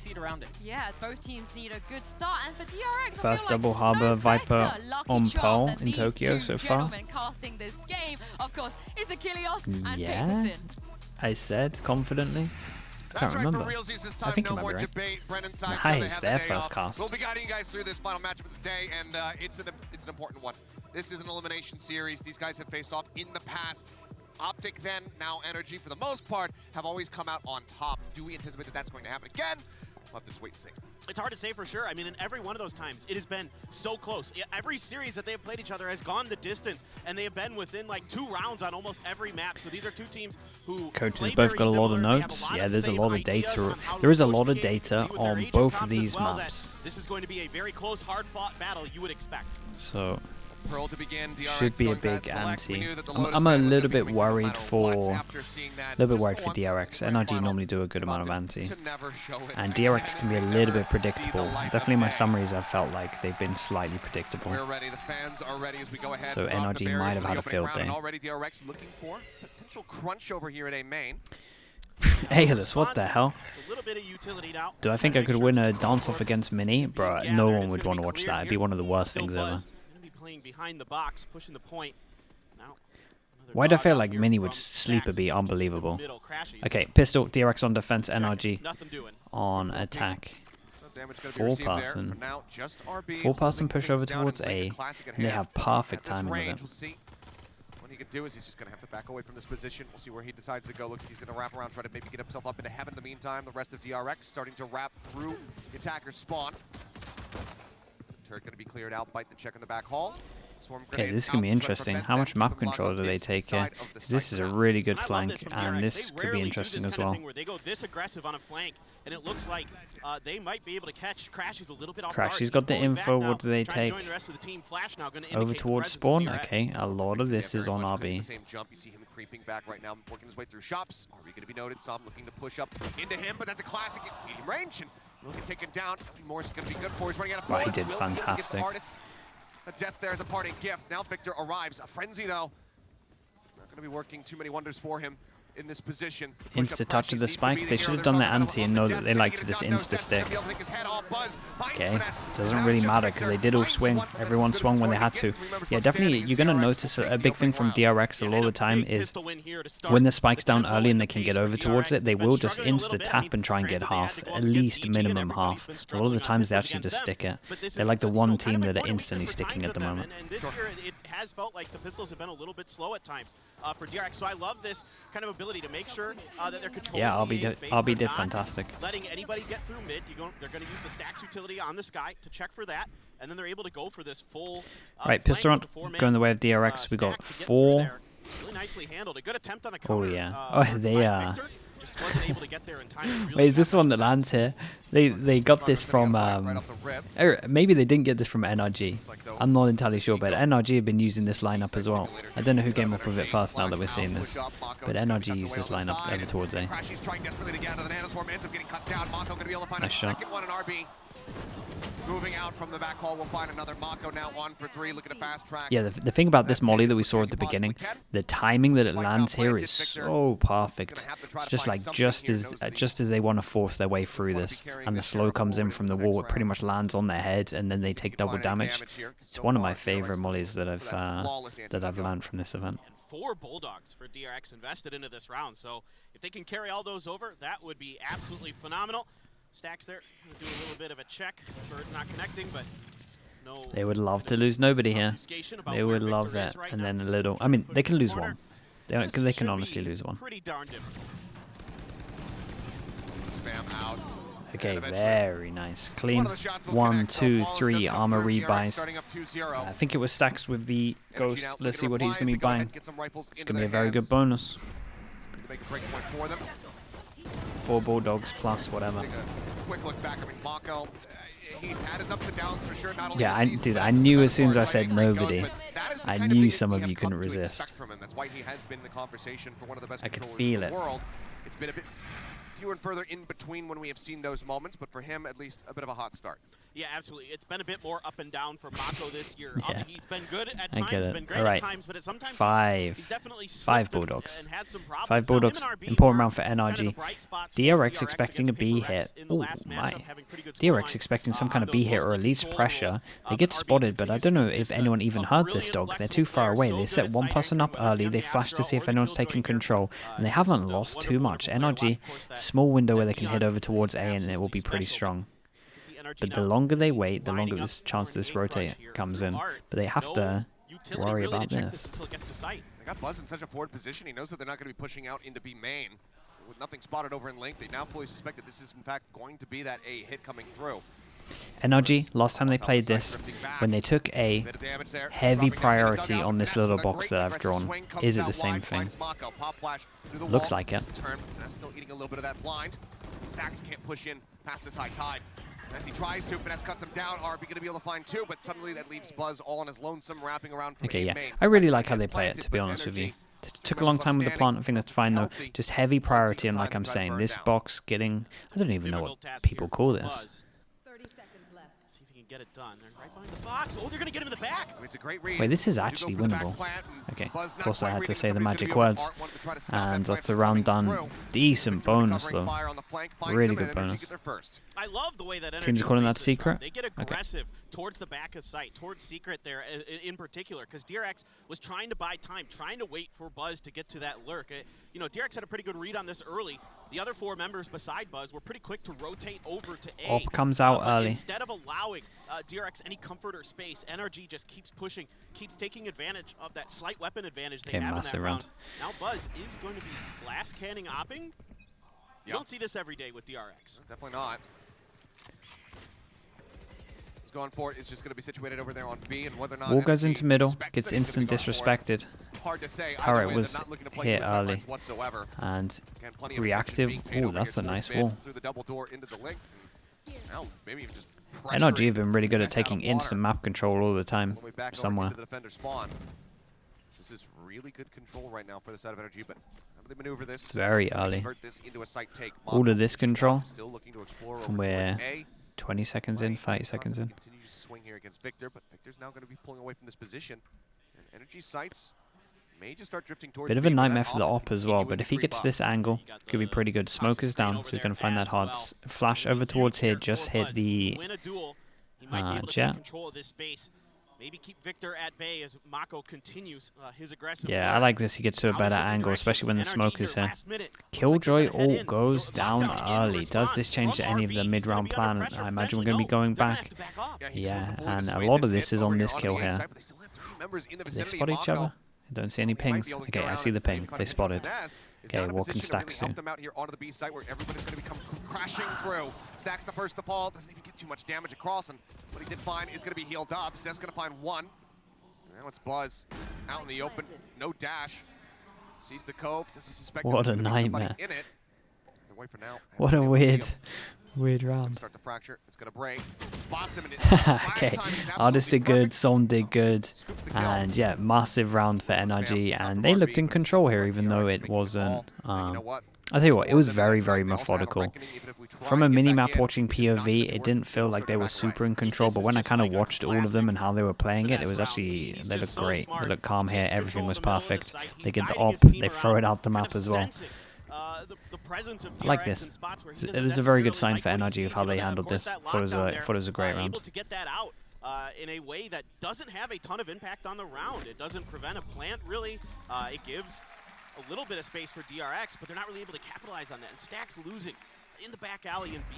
succeed around it. Yeah, both teams need a good start, and for DRX, First double Harbor Viper on pole in Tokyo so far. Casting this game, of course, is Achilles and Yeah, Paperfin. I said confidently. Can't remember. I think I remember right. Nice, their first cast. We'll be guiding you guys through this final matchup of the day, and it's an important one. This is an elimination series. These guys have faced off in the past. Optic then, now NRG for the most part, have always come out on top. Do we anticipate that that's going to happen again? We'll have to just wait and see. It's hard to say for sure. I mean, in every one of those times, it has been so close. Every series that they have played each other has gone the distance, and they have been within like 2 rounds on almost every map. So these are two teams who coaches both got a lot of notes. Yeah, there's a lot of data. There is a lot of data on both of these maps. This is going to be a very close, hard-fought battle you would expect. So Pearl to begin, DRX should be a big anti. I'm a little bit worried for DRX. NRG normally do a good amount of anti, and DRX can be a little bit predictable. Definitely in my summaries I've felt like they've been slightly predictable. So NRG might have had a field day. Already DRX looking for potential crunch over here at A main. Ageless, what the hell? A little bit of utility now. Do I think I could win a dance-off against Mini? Bro, no one would want to watch that. It'd be one of the worst things ever. Playing behind the box, pushing the point. Now, why do I feel like Mini would sleep a beat? Unbelievable. Okay, pistol, DRX on defense, NRG on attack. 4-person. 4-person push over towards A, and they have perfect timing with it. What he could do is he's just going to have to back away from this position. We'll see where he decides to go. Looks like he's going to wrap around, try to maybe get himself up into heaven. In the meantime, the rest of DRX starting to wrap through the attacker's spawn. Turret going to be cleared out. Bite the check in the back hall. Okay, this is going to be interesting. How much map control do they take here? This is a really good flank, and this could be interesting as well. They go this aggressive on a flank, and it looks like they might be able to catch Crashy's a little bit off guard. Crashy's got the info. What do they take? Over towards spawn? Okay, a lot of this is on RB. Same jump. You see him creeping back right now, working his way through shops. Are we going to be noted? Some looking to push up into him, but that's a classic at medium range. And looking taken down. More is going to be good for. He's running out of bullets. He did fantastic. A death there as a parting gift. Now Victor arrives. A frenzy though. Not going to be working too many wonders for him in this position. Insta touch of the spike. They should have done their anti and know that they like to just insta stick. Okay, doesn't really matter because they did all swing. Everyone swung when they had to. Yeah, definitely you're going to notice a big thing from DRX a lot of the time is when the spike's down early and they can get over towards it, they will just insta tap and try and get half, at least minimum half. A lot of the times they actually just stick it. They're like the one team that are instantly sticking at the moment. And this year it has felt like the pistols have been a little bit slow at times for DRX, so I love this kind of ability to make sure that they're controlling. Yeah, RB did fantastic. Letting anybody get through mid. They're going to use the stacks utility on the sky to check for that, and then they're able to go for this full. Right, pistol round going the way of DRX. We got 4. Really nicely handled. A good attempt on the counter. Oh yeah. They are. Just wasn't able to get there in time. Really Wait, is this the one that lands here? They got this from maybe they didn't get this from NRG. I'm not entirely sure, but NRG have been using this lineup as well. I don't know who came up with it first now that we're seeing this, but NRG used this lineup over towards A. Nice shot. Moving out from the back hall, we'll find another Mako now on for 3, looking to fast track. Yeah, the thing about this molly that we saw at the beginning, the timing that it lands here is so perfect. It's just like just as they want to force their way through this, and the slow comes in from the wall, it pretty much lands on their head, and then they take double damage. It's one of my favorite mollies that I've learned from this event. 4 Bulldogs for DRX invested into this round, so if they can carry all those over, that would be absolutely phenomenal. Stacks there, do a little bit of a check. Bird's not connecting, but no. They would love to lose nobody here. They would love that, and then a little. I mean, they can lose one. Because they can honestly lose one. Pretty darn different. Spam out. Okay, very nice. Clean. 1, 2, 3 armor rebuys. I think it was Stacks with the Ghost. Let's see what he's going to be buying. It's going to be a very good bonus. 4 Bulldogs plus whatever. Quick look back. I mean, Mako, he's had his ups and downs for sure. Yeah, I knew as soon as I said nobody, I knew some of you couldn't resist. That's why he has been the conversation for one of the best I could feel it. It's been a bit fewer and further in between when we have seen those moments, but for him, at least a bit of a hot start. Yeah, absolutely. It's been a bit more up and down for Mako this year. Yeah. He's been good at I times, get it. been great All right. at times, but sometimes he's definitely Five slipped and- Bulldogs. and had some problems. 5 Now, Bulldogs. him and RB Important were round for kind of the NRG. bright spots for DRX expecting a against B Paper Rex hit. in the Oh last my. matchup, having pretty good DRX scorelines, expecting some kind on of B those hit or at mostly least control pressure. roles. They But get RB spotted, but I don't know continues if to be anyone even a heard brilliant this dog. They're flexible too far player, away. so They good set at one side person up anchoring, whether it be early. on They the flash to Astro see or if the anyone's Killjoy taking here. control, and they He's haven't just a lost too wonderful, much. wonderful player. NRG, Of course, that small window where they can neon head over towards A, and it absolutely will be pretty special, strong. You can see NRG But the now longer they wait, the longer lining this up chance for this an A rotate crush here comes through in. Art. But they have No to utility worry really to about check this. until it gets to sight. They got Buzz in such a forward position, he knows that they're not going to be pushing out into B main. With nothing spotted over in link, they now fully suspect that this is in fact going to be that A hit coming through. NRG, last time they played this, when they took a Bit of damage there. heavy Dropping down in the priority dugout. on this Finesse little with a box great that I've aggressive drawn, swing, comes is it out the same wide, thing? finds Mako. Pop flash through the Looks wall. like it. Turn. Finesse still eating a little bit of that blind. Stacks can't push in past this high tide. As he tries to, Finesse cuts him down. RB going to be able to find two, but suddenly that leaves Buzz all on his lonesome, wrapping around from Okay, A yeah. main. I really like how Spike they get play it, planted, to be but honest with you. NRG Took a long time with the plant. I think that's fine, though. healthy. Just heavy priority, and Plenty like of I'm time to saying, burn this down. box getting... I don't even know what Difficult task people here call for this. Buzz. 30 seconds left. See if he can get it done. They're right behind the box. Oh, they're going to get him in the back. I mean, it's a great read. Wait, this is They do go actually for the back winnable. plant, and Okay, Buzz of not course I quite had to reading say the somebody's magic gonna be over. words. Art wanted to try to stop that And plant that's the from round coming done. through. Decent Victor recovering bonus, though. fire on the flank, finds Really him, and good NRG bonus. get there first. I love the way that NRG Teams are calling plays that this secret? round. They get Okay. aggressive towards the back of sight, towards secret there in particular, because DRX was trying to buy time, trying to wait for Buzz to get to that lurk. You know, DRX had a pretty good read on this early. The other four members beside Buzz were pretty quick to rotate over to A. Op comes out but early. Instead of allowing DRX any comfort or space, NRG just keeps pushing, keeps taking advantage of that slight weapon advantage they Okay, have in that massive round. round. Now Buzz is going to be glass canning opping. You don't see this every day with DRX. Definitely not. He's going for it. It's just going to be situated over there on B, and whether or not Wall goes NRG into middle, expects gets that he's gonna instant be going for it. disrespected, Hard to say. Turret Either way, was they're not looking to play hit with sight early. lines whatsoever. and Again, plenty of reactive. attention being paid Ooh, over that's here a nice towards mid, wall. through the double door into the link. Now maybe even just NRG have been really good at Stacks out of taking instant water. map control all the time, All the way back over somewhere. into the defender spawn. This is really good control right now for the side of NRG, but how do they maneuver this? It's very How do they early. convert this into a site take? All of this control, Still looking to explore and over we're towards A. 20 seconds in, 30 seconds in. Continues to swing here against Victor, but Victor's now going to be pulling away from this position. And NRG sights may just start drifting towards Bit of a B, where that nightmare for the is op as well, continuing but to if he creep gets up. this angle, You got could be the pretty good. Smoke is screen down, over so he's there going to find that as hard well. flash over Huge towards here, here just for hit Buzz. the Win a duel. He might be able to jet. take control of this space. Maybe keep Victor at bay as Mako continues his aggressive Yeah, I work. like this. He gets to a Now better shifting angle, directions. especially when the NRG smoke is here here. last minute. Looks like Killjoy they're gonna head ult in. goes down Lockdown in early. Does response this change from any of RB. the He's gonna mid-round be under plan? pressure. I imagine we're going to be Potentially, going no. They're gonna back. have to back off. Yeah, he Yeah, just wants to fully and a dissuade lot of hit this is over on here this onto kill the A here. side, but they still have three members in the Do they vicinity. spot each Mako, other? I don't see any he might pings. be able to get Okay, I around see the and ping. maybe find They a spotted. finesse. Is Okay, now in a what can position to really Stacks help do? them out here onto the B site where everybody's going to be come crashing through. Stacks the first to fall, doesn't even get too much damage across, and what he did find is going to be healed up. Seth's going to find one. Now it's Buzz out in the open, no dash. Sees the cove, does he suspect What there's a gonna be somebody nightmare. in it? The way for now. What a hasn't been able to see weird him. round. Start to fracture, it's going to break. Spots him, and it, flash Okay, time is Artist did absolutely good, perfect. Som did good, Scoops the kill. and yeah, massive round for NRG, and they looked in control here, even though it wasn't. I'll tell you what, it was very, very methodical. From a mini-map watching POV, it didn't feel like they were super in control, but when I kind of watched all of them and how they were playing it, it was actually, they looked great. They looked calm here, everything was perfect. They get the op, they throw it out the map as well. I like this. It is a very good sign for NRG of how they handled this. Thought it was a great round. Able to get that out in a way that doesn't have a ton of impact on the round. It doesn't prevent a plant, really. It gives a little bit of space for DRX, but they're not really able to capitalize on that. And Stacks losing in the back alley in B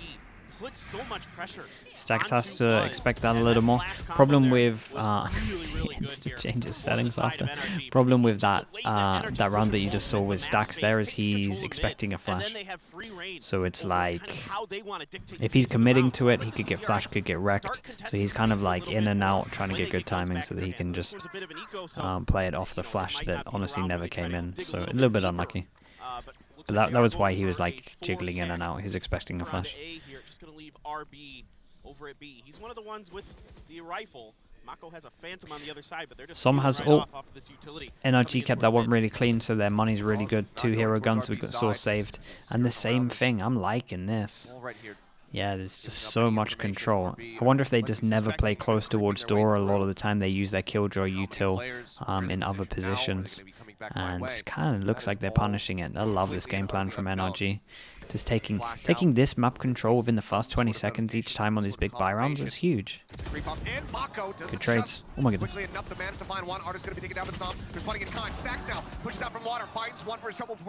puts so much pressure. Stacks onto has to Buzz, expect that a and little more. flash combo Problem there with was really good to here change his for the settings side after. of NRG. Problem with that The way that NRG that round pushes that you forward just saw with with the map Stacks there is space, takes control he's of expecting mid, a flash. and then they have free reign So it's over like, kind of how they want to dictate if the he's pace of the committing round. to it, But he this could get DRX flash, could get wrecked. start So contesting he's kind of space a like little in bit and more out, trying to when get they good guns timing back so in that their he can hand. just This one's a bit of an eco, so play it off the you know, it flash might that not be honestly around, never but they try came to in. dig So a bit little bit deeper. unlucky. But looks But like they that are was why going he was for a like full jiggling in and stack out. He was expecting a around flash. A here. Just going to leave RB over at B. He's one of the ones with the rifle. Mako has a Phantom on the other side, but they're just Some has right ult. off of this utility. NRG kept that one really clean, so their money's really good. 2 hero guns, we got Source saved. And the same thing, I'm liking this. Yeah, there's just so much control. I wonder if they just never play close towards door. A lot of the time they use their Killjoy util in other positions. And it kind of looks like they're punishing it. I love this game plan from NRG. Just taking this map control within the first 20 seconds each time on these big buy rounds is huge. Good trades. Oh my goodness.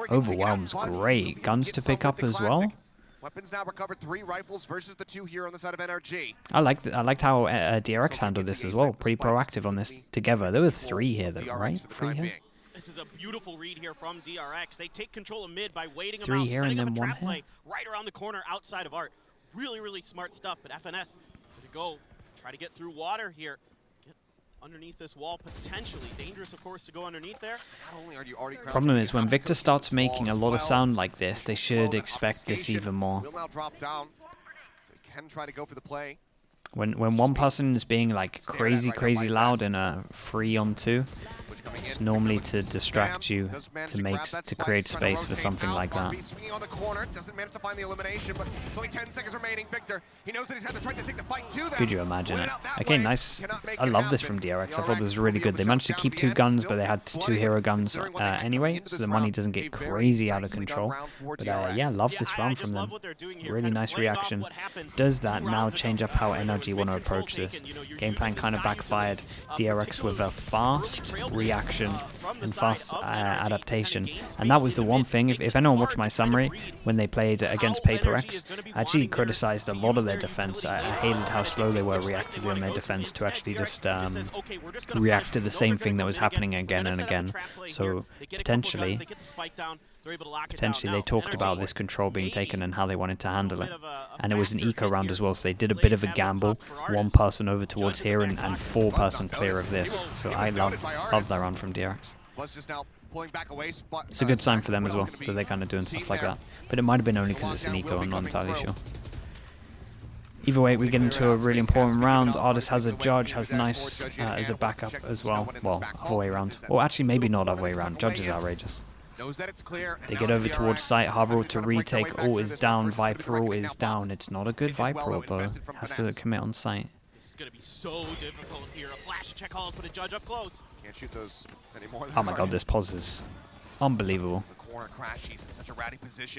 Overwhelm's great. Guns to pick up as well. Weapons now recovered, 3 rifles versus the 2 here on the side of NRG. I liked how DRX handled this as well. Pretty proactive on this together. There were 3 here though, right? 3 here. This is a beautiful read here from DRX. They take control of mid by waiting them 3 out, here setting and up then a 1 trap here. play right around the corner outside of Art. Really, really smart stuff, but FNS going to go try to get through water here. Get underneath this wall, potentially. Dangerous, of course, to go underneath there. Not only are you already Problem is, when Victor starts making a lot of sound like this, they should expect this even more. Will now drop down. So he can try to go for the play. When one person is being like crazy loud in a 3-on-2, it's normally to distract you, to create space for something like that. Could you imagine it? Okay, nice. I love this from DRX. I thought this was really good. They managed to keep 2 guns, but they had 2 hero guns anyway, so the money doesn't get crazy out of control. But yeah, love this round from them. Really nice reaction. Does that now change up how NRG want to approach this? Game plan kind of backfired. DRX with a fast reaction and fast adaptation, and that was the one thing. If anyone watched my summary when they played against Paper X, I actually criticized a lot of their defense. I hated how slow they were reacting on their defense to actually just react to the same thing that was happening again and again. So potentially they talked about this control being taken and how they wanted to handle it. And it was an eco round as well, so they did a bit of a gamble. 1 person over towards here and 4 person clear of this. So I loved that round from DRX. It's a good sign for them as well, that they're kind of doing stuff like that. But it might have been only because it's an eco, I'm not entirely sure. Either way, we get into a really important round. Artist has a Judge, has Nice as a backup as well. Well, other way around. Or actually, maybe not other way around. Judge is outrageous. They get over towards site, Harbor to retake. Ult is down, Viper ult is down. It's not a good Viper ult though. Has to commit on site. This is going to be so difficult here. A flash check calls, put a Judge up close. Can't shoot those anymore. Oh my god, this pause is unbelievable.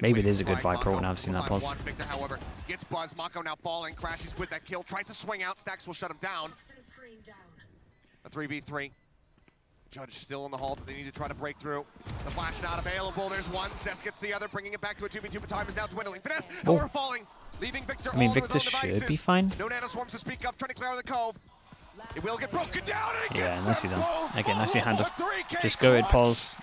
Maybe it is a good Viper ult now I've seen that pause. Victor, however, gets Buzz. Mako now falling. Crashes with that kill. Tries to swing out. Stacks will shut him down. A 3v3. Judge still in the hall, but they need to try to break through. The flash not available. There's one. Cess gets the other, bringing it back to a 2v2, but time is now dwindling. Finesse, however, falling, leaving Victor. I mean, Victor should be fine. No nanoswarms to speak of, trying to clear out the cove. It will get broken down. And yeah, nicely done. Okay, nicely handled. Just go ahead, pause.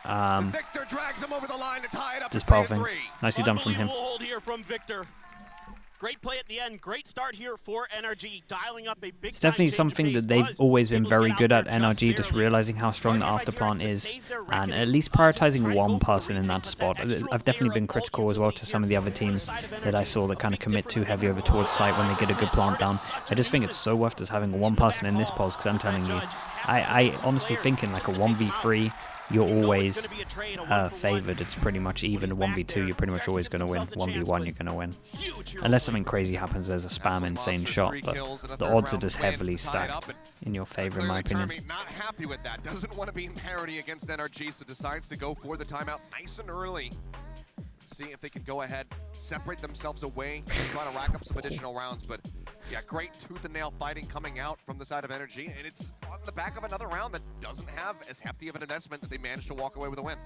Victor drags him over the line to tie it up. Just power things. Nicely done from him. Hold here from Victor. Great play at the end. Great start here for NRG, dialing up a big. It's definitely something that they've always been very good at, NRG, just realizing how strong the afterplant is and at least prioritizing 1 person in that spot. I've definitely been critical as well to some of the other teams that I saw that kind of commit too heavy over towards site when they get a good plant down. I just think it's so worth just having 1 person in this pause, because I'm telling you, I honestly think in like a 1v3, you're always favored. It's pretty much even. 1v2, you're pretty much always going to win. 1v1, you're going to win. Unless something crazy happens, there's a spam insane shot, but the odds are just heavily stacked in your favor, in my opinion. Not happy with that. Doesn't want to be in parity against NRG, so decides to go for the timeout nice and early. See if they can go ahead, separate themselves away, and try to rack up some additional rounds. But yeah, great tooth and nail fighting coming out from the side of NRG, and it's on the back of another round that doesn't have as hefty of an investment that they managed to walk away with a win.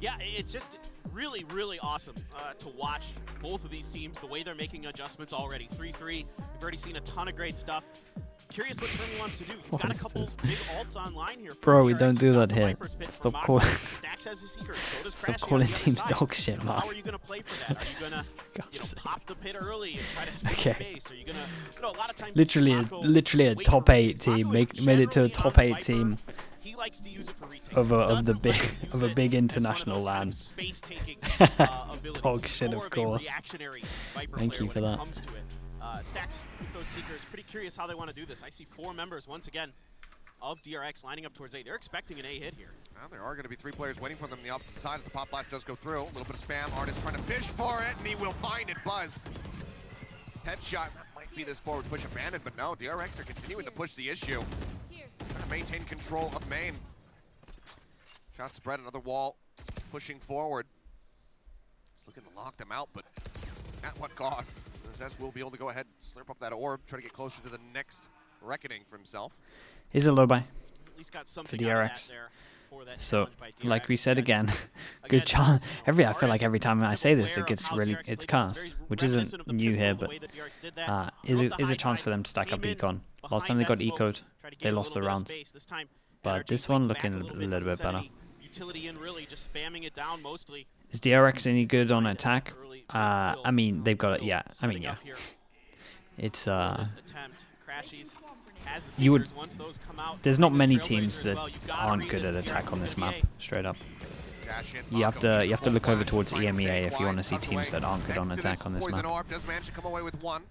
Yeah, it's just really, really awesome to watch both of these teams, the way they're making adjustments already. 3-3, we've already seen a ton of great stuff. Curious what Trimmy wants to do. You've got a couple big ults online here. Bro, we don't do that here. Stop calling. Stop calling teams dog shit, man. How are you going to play for that? Are you going to pop the pit early and try to space space? Are you going to, a lot of times literally a top 8 team made it to a top 8 team. He likes to use it for retakes. of a big international LAN. Dog shit, of course. Thank you for that. Stacks with those Seekers. Pretty curious how they want to do this. I see 4 members once again of DRX lining up towards A. They're expecting an A hit here. Well, there are going to be 3 players waiting for them on the opposite side as the pop flash does go through. A little bit of spam. Artist trying to fish for it, and he will find it. Buzz. Headshot. That might be this forward push abandoned, but no, DRX are continuing to push the issue. Trying to maintain control of main. Shot spread, another wall. Pushing forward. Just looking to lock them out, but at what cost? Zest will be able to go ahead and slurp up that orb, try to get closer to the next reckoning for himself. Here's a low buy At least got something for out of DRX. that there for that So, challenge by DRX. like we said again, good Again, chance. I feel like Artist every time I say this, aware it gets of how really, DRX it's played this, cast, very which reminiscent isn't of the new pistol, here, the but way that DRX did that. is Drove the a high chance for drive, them to stack up came in Econ. Last behind time they that got smoke, ecoed, tried to they get a lost the little bit of round. space. This time, But NRG this swings one back looking a a little bit, little bit doesn't send better. any utility in, really, just spamming it down mostly. Is DRX any good on attack? Early I mean, they've got it, still yeah. I mean, setting yeah. up here. It's, Bonus attempt. Crashies has the you would, seekers. Once those come out, there's not the many Trailblazer teams as that well. You've gotta aren't read good this at if attack DRX on is this gonna map, be A. straight up. Dash in, You have Mako to with the look full over flash, towards trying to stay EMEA if you want to quiet, see tucked teams away. that aren't good on Next to attack on this poison map. orb does manage to come away with 1.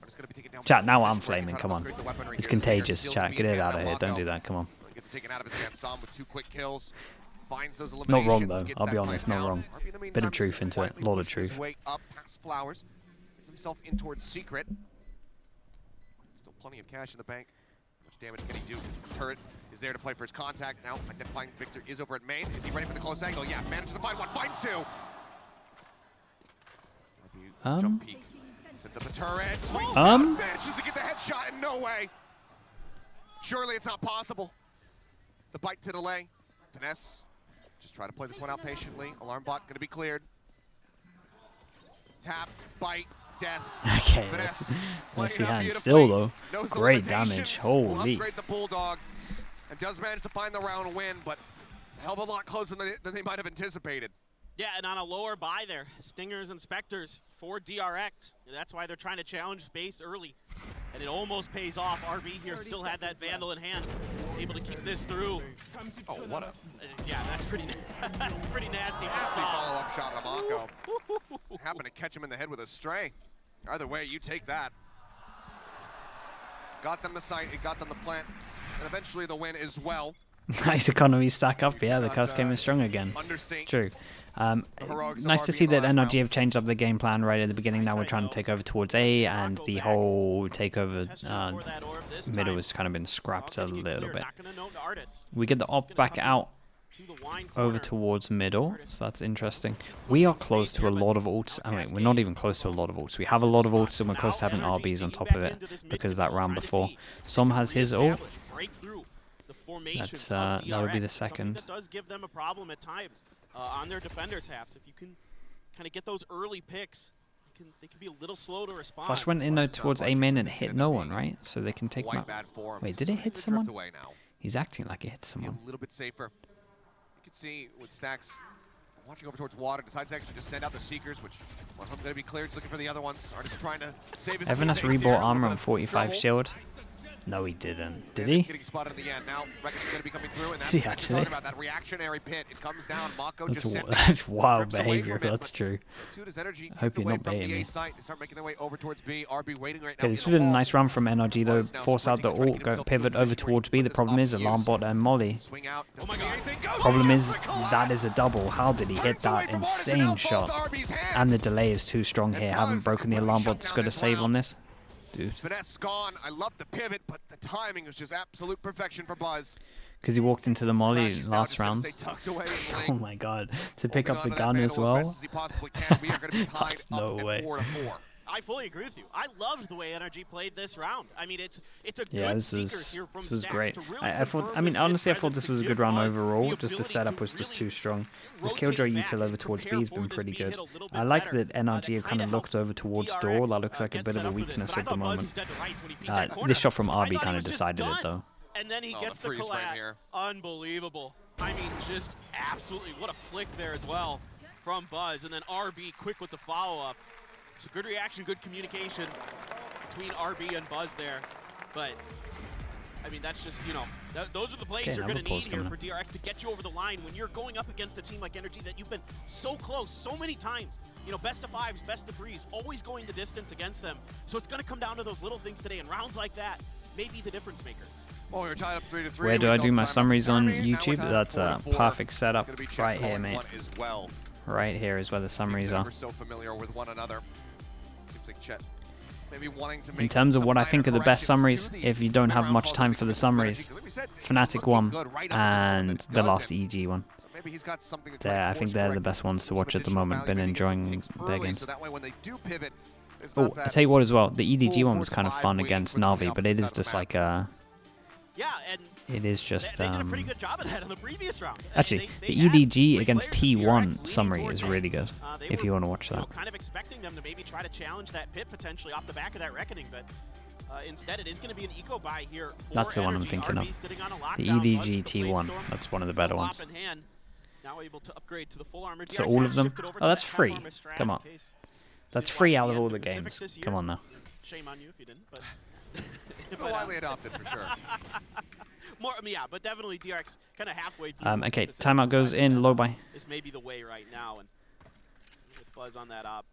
Artist gonna be taken down Chat, from now the I'm position, flaming, trying to come on. upgrade the weaponry It's here. Stinger contagious, sealed chat. to Get be it in out of hand. here. Don't Mako do that, come on. Gets taken out of his hand. Sam with 2 quick kills. Finds those Not eliminations. wrong, though. Gets I'll that be plant honest, not down. wrong. RB in the Bit of meantime, truth into it. quietly Lot of pushes his truth. way up past Flowers. Gets himself in towards Secret. Still plenty of cash in the bank. How much damage can he do? Because the turret is there to play for his contact. Now identifying Victor is over at main. Is he ready for the close angle? Yeah, manages to find 1. Finds 2. Jump peek. Sets up the turret. Swings out, manages to get the headshot, and no way. Surely it's not possible. The bite to delay. Finesse. Just try to play this one out patiently. Alarm bot going to be cleared. Tap, bite, death. Okay, Finesse. let's see Playing out hand. beautifully. Still, though, Knows the great limitations. damage. Will Holy. upgrade the Bulldog. And does manage to find the round win, but a hell of a lot closer than they might have anticipated. Yeah, and on a lower buy there, Stingers and Spectres for DRX. That's why they're trying to challenge space early. And it almost pays off. RB here still had that Vandal in hand, able to keep this through. Oh, what a Yeah, that's pretty, pretty nasty. nasty follow-up shot on Mako. Happened to catch him in the head with a stray. Either way, you take that. Got them the site, it got them the plant, and eventually the win as well. Nice economy stack up. Yeah, the cast came in strong again. It's true. Nice to see that NRG have changed up the game plan right at the beginning. Now we're trying to take over towards A, and the whole takeover middle has kind of been scrapped a little bit. We get the op back out over towards middle, so that's interesting. We are close to a lot of ults. I mean, we're not even close to a lot of ults. We have a lot of ults, and we're close to having RBs on top of it because of that round before. Som has his ult. That's that'll be the second. That does give them a problem at times on their defenders' halves. If you can kind of get those early picks, they can be a little slow to respond. Flash went in towards A main and hit no one, right? So they can take him out. Wait, did it hit someone? He's acting like it hit someone. A little bit safer. You can see with Stacks watching over towards water, decides to actually just send out the Seekers, which one of them going to be cleared. He's looking for the other ones. Artist trying to save his Evan has teammates rebought here. armor and 45 shield. No, he didn't. Did he? Getting spotted in the end. Now, Reckoning's going to be coming through, and that's Did he what actually? talking about, that reactionary pit. It comes down. Mako just sent That's wild trips away behavior, from it, that's but true. so too does NRG Hope you're away not from baiting the A me. site. They start making their way over towards B. RB waiting right now. Okay, this in has the been a wall. nice run from NRG though. Buzz now Force out the sprinting, trying to ult, get go himself pivot in a over position where he towards can B. put The this problem off is use. alarm bot and Molly. Swing out. Doesn't see anything. Goes Problem in is for collide. that is a double. How did he hit Turns away that from Artist and now insane falls shot? to RB's hand. And the delay is too strong here. And Haven't Buzz broken the completely alarm shut bot. Just down got to this save on round. this. Dude. Finesse gone. I love the pivot, but the timing was just absolute perfection for Buzz. Because he walked into the molly Crashies now last just gonna round. stay tucked away in lane. Oh my god. To pick Holding up the onto that gun as Vandal well. best as he possibly can. We are going to be tied That's no up way. at 4-4. I fully agree with you. I loved the way NRG played this round. I mean, it's a Yeah, good this Seekers here from was Stacks great. to really I thought. confirm I mean, this honestly, I mid thought presence this to was a give good round Buzz overall. the Just the ability setup to was just really too strong. The rotate killjoy back util and over towards prepare B has been for this pretty B hit good. a little bit I like better, that NRG have kind kinda of looked over towards door. That looks like a gets bit of set a up for this, weakness but I at the thought Buzz moment. was dead to rights when he beat that corner. This shot from I RB thought he kind of was just decided it done. though. And then he Oh, gets the the freeze right collab. here. Unbelievable. I mean, just absolutely, what a flick there as well from Buzz. And then RB quick with the follow-up. So good reaction, good communication between RB and Buzz there. But, I mean, that's just, you know, those are the plays Okay, you're going to another need here pulse for DRX to get you over the line when you're going up against a team like NRG that you've been so close so many times. You know, best of fives, best of threes, always going the distance against them. So it's going to come down to those little things today. And rounds like that, may be the difference makers. Well, we were tied up 3-3. Where do I do my summaries on Now we're YouTube? tied That's a 4-4. perfect setup Gonna be right check here, mate. 0-1 as well. Right here is where the summaries Teams are. are so familiar with one another. Seems like Chet maybe wanting to In make terms of some what I minor think are the best corrections summaries, to these if you don't have round much calls time that for we the can summaries, like we said, it's Fnatic looking 1 good right up and until the last doesn't. EG one. So maybe he's got something to try to I think course they're the correct best ones to some watch at the additional moment. value, Been maybe get some enjoying picks their early, games. so that way when they do pivot, it's Oh, not I that tell you what as well, the EDG full one was kind of 4-5 fun waiting against for the Na'Vi, but it opposite is side of just the like Yeah, and it is just they did a pretty good job of that in the previous round. actually They the had EDG three against players in T1 DRX summary leaning is towards really A. good They if were, you want to watch you know, that. kind of expecting them to maybe try to challenge that pit potentially off the back of that Reckoning, but instead it is going to be an eco buy here for That's the one I'm NRG. thinking of. RB sitting on a The lockdown, Buzz EDG with the T1, Flamestorm, that's one of the still better pop ones. in hand, now able to upgrade to the full armor. So DRX all has of them? shifted over Oh, to that's that free. Armor strat Come in on. case That's you free watched out the of end all the Pacifics games. this Come year. on now. Shame on you if you didn't, but widely adopted for sure. more, yeah, but definitely DRX kind of halfway through. Okay, Pacific timeout goes decided in, that low buy. This may be the way right now, and with Buzz on that op,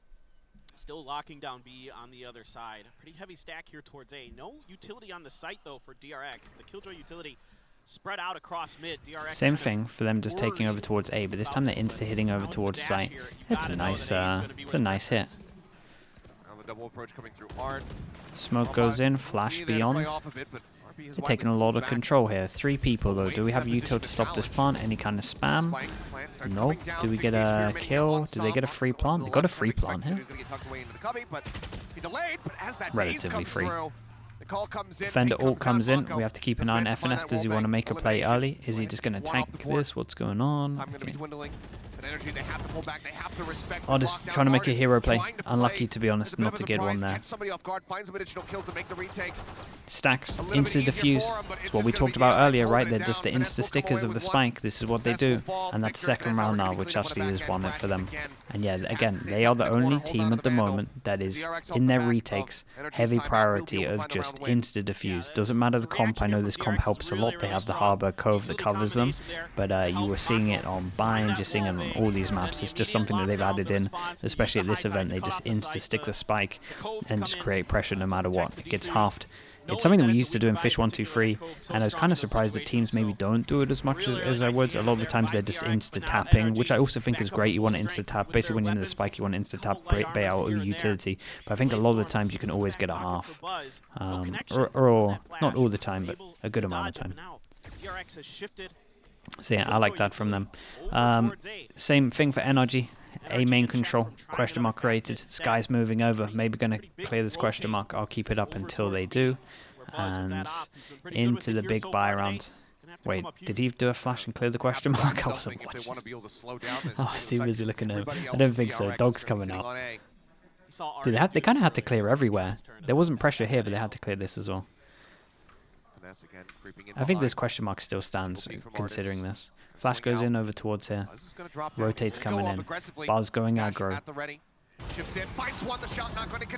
still locking down B on the other side. Pretty heavy stack here towards A. No utility on the site though for DRX. The Killjoy utility spread out across mid. DRX Same kind of thing for them just taking over worried towards A, but this time they're about this, insta hitting but over now with towards the dash site. here, you It's a gotta know nice that A is gonna be it's where a the nice pressure hit. is. Now the double approach coming through hard. Smoke goes in, flash beyond. They're taking a lot of control here. 3 people though. Do we have util to stop this plant? Any kind of spam? No. Do we get a kill? Do they get a free plant? They got a free plant here. Relatively free. Defender ult comes in. We have to keep an eye on FNS. Does he want to make a play early? Is he just going to tank this? What's going on? Okay. Oh, just trying to make a hero play. Unlucky, to be honest, not to get one there. Stacks, insta defuse. It's what we talked about earlier, right? They're just the insta stickers of the spike. This is what they do. And that's second round now, which actually is one for them. And yeah, again, they are the only team at the moment that is, in their retakes, heavy priority of just insta defuse. Doesn't matter the comp. I know this comp helps a lot. They have the Harbor Cove that covers them. But you were seeing it on Bind, you're seeing it on all these maps. It's just something that they've added in, especially at this event. They just insta stick the spike and just create pressure no matter what. It gets halved. It's something that we used to do in Fish 1-2-3, and I was kind of surprised that teams maybe don't do it as much as I would. A lot of the times they're just insta-tapping, which I also think is great. You want to insta-tap. Basically, when you're in the spike, you want to insta-tap, bait out your utility. But I think a lot of the times you can always get a half. Or not all the time, but a good amount of time. So yeah, I like that from them. Same thing for NRG. A main control, question mark created, Sky's moving over, maybe going to clear this question mark. I'll keep it up until they do. And into the big buy round. Wait, did he do a flash and clear the question mark? I wasn't watching. I was too busy looking at him. I don't think so. Dog's coming out. They kind of had to clear everywhere. There wasn't pressure here, but they had to clear this as well. I think this question mark still stands, considering this. Flash goes in over towards here. Rotates coming in. Buzz going aggro.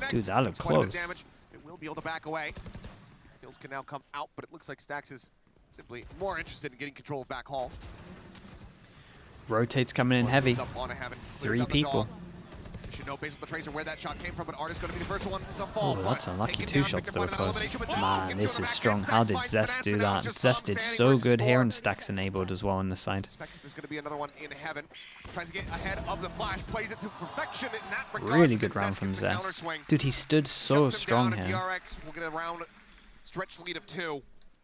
Dude, that looked close. It will be able to back away. Kills can now come out, but it looks like Stax is simply more interested in getting control of back hall. Rotates coming in heavy. 3 people. Should know based on the tracer where that shot came from, but Artist going to be the first one to fall. Oh, that's unlucky. 2 shots that were close. Man, this is strong. How did Zest do that? Zest did so good here, and Stacks enabled as well on the side. There's going to be another one in heaven. Tries to get ahead of the flash, plays it to perfection in that regard. Really good round from Zest. Dude, he stood so strong here. DRX will get a round stretch lead of 2.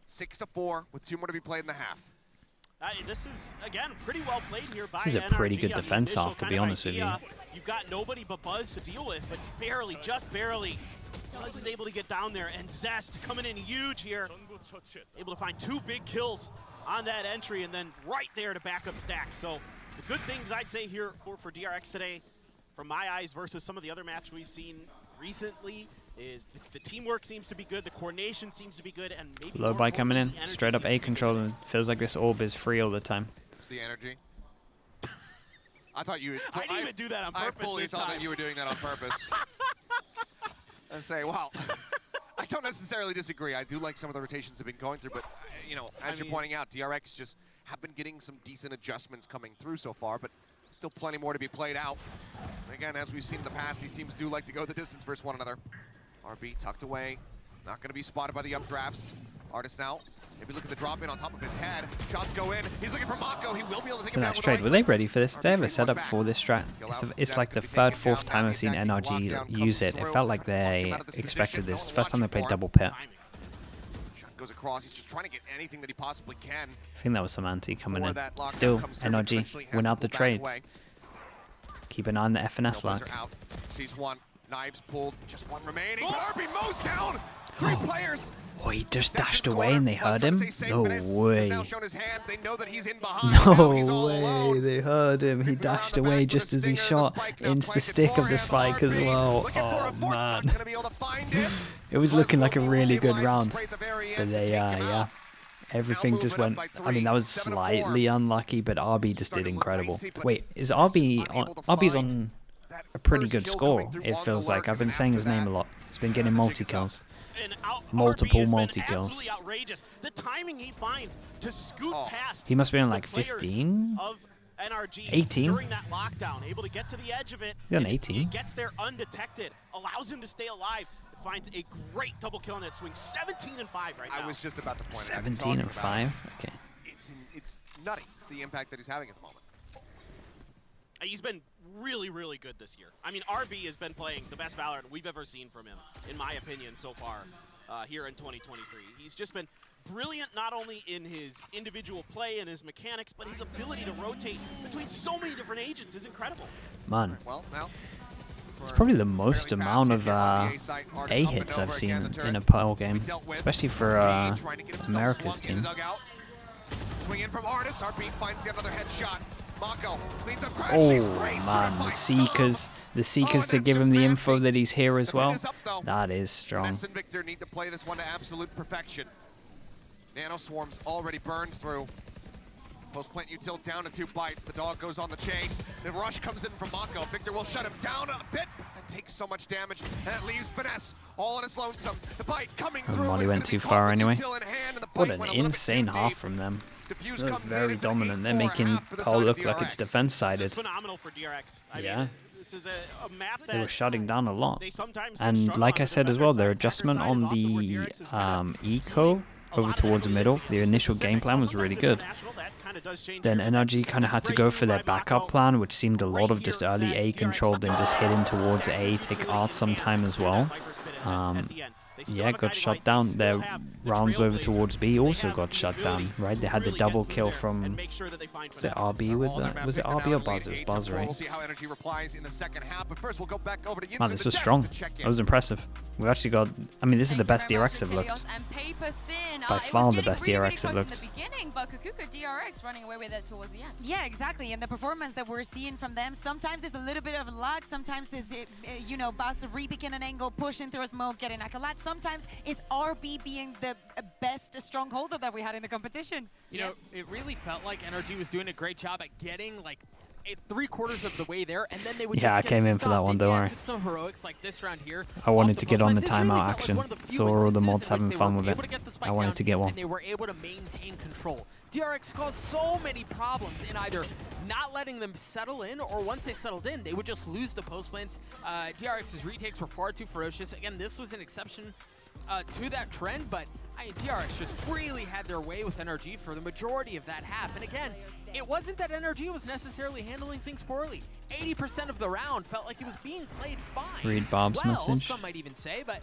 6-4 with 2 more to be played in the half. This is, again, pretty well played here by This is a pretty good defense half, to be honest with you. You've got nobody but Buzz to deal with, but barely, just barely. Buzz is able to get down there, and Zest coming in huge here. Able to find 2 big kills on that entry, and then right there to back up Stack. So the good things I'd say here for DRX today, from my eyes versus some of the other matches we've seen recently, is the teamwork seems to be good, the coordination seems to be good, and maybe low buy coming in, straight up A control, and feels like this orb is free all the time. The energy. I thought you would. I didn't even do that on purpose. I fully thought that you were doing that on purpose. I say, wow. I don't necessarily disagree. I do like some of the rotations have been going through, but you know, as you're pointing out, DRX just have been getting some decent adjustments coming through so far, but still plenty more to be played out. And again, as we've seen in the past, these teams do like to go the distance versus one another. RB tucked away. Not going to be spotted by the updrafts. Artist now. Maybe look at the drop in on top of his head. Shots go in. He's looking for Mako. He will be able to take So him down that's with trade. the Were right they ready for this? Did they have a setup for this strat? It's like the third, fourth time I've seen NRG use it. It felt like they expected this. It's the first time they played double pit. Shot goes across. He's just trying to get anything that he possibly can. I think that was some anti coming in. That lockdown Still, comes through, NRG eventually has win to out the pull back trades. away. Keep an eye on the FNS Elbows lag. are out. Sees one. Knives pulled. Just one remaining. But RB Mo's down. 3 players. Oh, he just dashed away and they heard him? No way. No way, they heard him. He dashed away just as he shot. Insta stick of the spike as well. Oh man. It was looking like a really good round. But they, yeah. Everything just went, I mean, that was slightly unlucky, but RB just did incredible. Wait, is RB on, RB's on a pretty good score, it feels like. I've been saying his name a lot. He's been getting multi-kills. Multiple multi-kills. The timing he finds to scoot past. He must be on like 15? Of NRG 18? During that lockdown, able to get to the edge of it. He's on 18. He gets there undetected, allows him to stay alive. Finds a great double kill in that swing. 17 and 5 right now. I was just about to point 17 and 5? Okay. It's nutty, the impact that he's having at the moment. He's been really, really good this year. I mean, RB has been playing the best Valorant we've ever seen from him, in my opinion, so far here in 2023. He's just been brilliant not only in his individual play and his mechanics, but his ability to rotate between so many different agents is incredible. Man. Well, now, it's probably the most amount of A hits I've seen in a PUL game, especially for America's team. Swing in from Artis. RB finds yet another headshot. Mako cleans up Crash. Oh man, the Seekers to give him the info that he's here as well. That is strong. Ness and Victor need to play this one to absolute perfection. Nano Swarm's already burned through. Post plant util down to 2 bites. The dog goes on the chase. The rush comes in from Mako. Victor will shut him down a bit, but then takes so much damage. And it leaves Finesse all on his lonesome. The bite coming through. Molly went too far anyway. What an insane half from them. That was very dominant. They're making PUL look like it's defense-sided. This is phenomenal for DRX. I Yeah. mean, this is a map that They were shutting down a lot. they sometimes And like I said as well, their adjustment on the eco over towards the middle for the initial game plan was really good. Then NRG kind of had to go for their backup plan, which seemed a lot of just early A control, then just hitting towards A, take art some time as well. Yeah, got shut down. Their rounds over towards B also got shut down, right? They had the double kill from, was it RB with that? Was it RB or Buzz? It was Buzz, right? Man, this was strong. That was impressive. We've actually got, I mean, this is the best DRX I've looked. By far the best DRX I've looked. But DRX running away with it towards the end. Yeah, exactly. And the performance that we're seeing from them, sometimes it's a little bit of a lag. Sometimes it's, you know, Buzz re-picking an angle, pushing through a smoke, getting a collapse. Sometimes it's RB being the best strongholder that we had in the competition. You know, it really felt like NRG was doing a great job at getting, like, 3/4 of the way there, and then they would just I get came in for that stuffed. one, They don't worry. took some heroics like this round here. I wanted to get on the This really timeout felt like action. one of the few Saw all the instances mods in which having they fun were with able it. to get the spike I wanted down, to get one. and they were able to maintain control. DRX caused so many problems in either not letting them settle in, or once they settled in, they would just lose the post plants. DRX's retakes were far too ferocious. Again, this was an exception to that trend, but I mean, DRX just really had their way with NRG for the majority of that half. And again, it wasn't that NRG was necessarily handling things poorly. 80% of the round felt like it was being played fine. Read Bob's message. Some might even say, but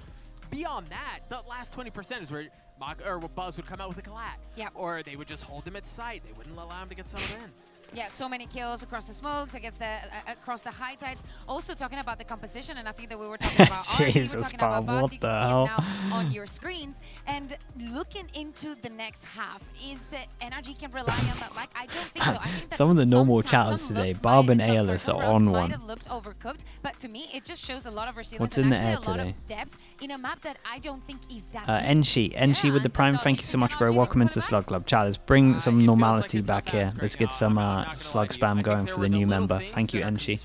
beyond that, the last 20% is where Buzz would come out with a collat. Yeah. Or they would just hold him at sight. They wouldn't allow him to get settled in. Yeah, so many kills across the smokes, across the high tides. Also talking about the composition, and I think that we were talking about RB, we were talking about Buzz. You can see it now on your screens. And looking into the next half, is NRG can rely on that lag? I don't think so. I think that Some of the normal sometimes chatters some today, looks Barb and might- some ALS certain are rounds on might one. have looked overcooked, but to me, it just shows a lot of resilience What's and in the actually air a lot today? of depth in a map that I don't think is that Enshi with the prime, thank you so much, bro. Welcome into Slug Club. Chat, let's bring some normality back here. Let's get some slug spam going for the new member. Thank you, Enshi.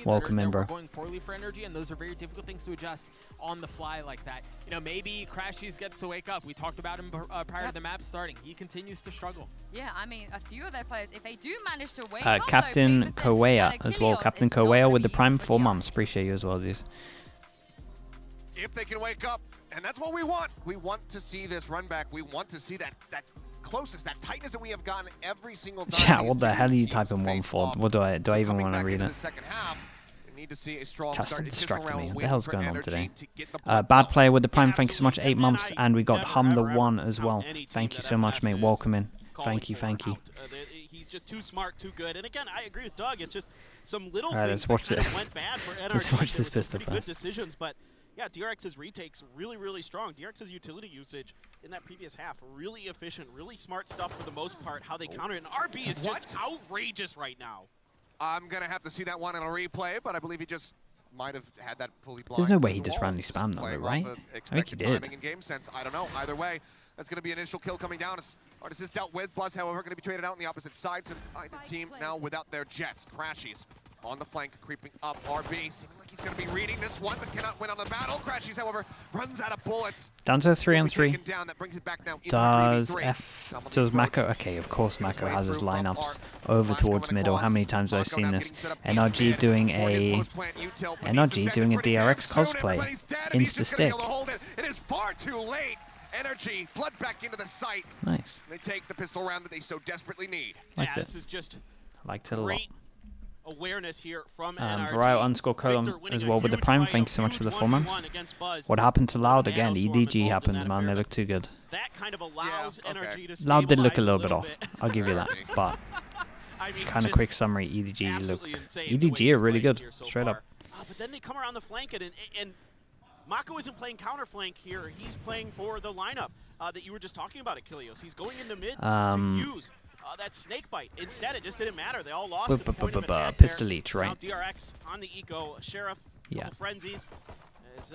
Welcome in, bro. Going poorly for NRG, and those are very difficult things to adjust on the fly like that. You know, maybe Crashies gets to wake up. We talked about him prior to the map starting. He continues to struggle. Yeah, I mean, a few of their players, if they do manage to wake up, Captain Kowea as well. Captain Kowea with the prime 4 months. Appreciate you as well, dude. if they can wake up. And that's what we want. We want to see this run back. We want to see that closest, that tightness that we have gotten every single time. Yeah, what the hell are you typing one for? What do I even want to read it? Need to see a strong Just start. distracting me. What the hell's going on today? Bad player with the Prime, thank you so much. 8 months, and we got Hum the One as well. Thank you so much, mate. Welcome in. Thank you. He's just too smart, too good. And again, I agree with Doug. It's just some little Alright, things let's watch that it. kind of went bad for NRG. Let's watch There this were pistol some pretty good first. decisions, but yeah, DRX's retakes really strong. DRX's utility usage in that previous half, really efficient, really smart stuff for the most part. How they counter it, and RB is just outrageous right now. I'm gonna have to see that one in a replay, but I believe he just might have had that fully blind. There's no way he just randomly spammed that, right? I think he did. In game sense, I don't know. Either way, that's going to be an initial kill coming down. As Artis is dealt with. Buzz, however, going to be traded out on the opposite sides, and the team now without their jets. Crashies on the flank, creeping up. RB seeming like he's going to be reading this one, but cannot win on the battle. Crashies, however, runs out of bullets. Down to a 3-on-3. Down. That brings it back now Does Mako? Okay, of course Mako has his lineups over towards middle. How many times have I seen this? NRG doing a DRX cosplay. Insta stick. It is far too late. NRG flood back into the site. Nice. They take the pistol round that they so desperately need. Liked it. This is just liked it a lot. great awareness here from NRG. Vario_colon as well with the Prime. Thank you so much for the 4 months. What happened to Loud again? EDG happened, man. They look too good. That kind of allows NRG to Loud did look a stabilize little bit little off. I'll give you that. But I mean, kind of quick summary. EDG look. insane the way EDG he's are really playing good. here so Straight far. up. But then they come around the flank, and Mako isn't playing counter flank here. He's playing for the lineup that you were just talking about, Achilleos. He's going into mid to use that snake bite. Instead, it just didn't matter. They all lost at the point of attack Pistol there. each, So now right? DRX on the eco. Sheriff, couple frenzies. As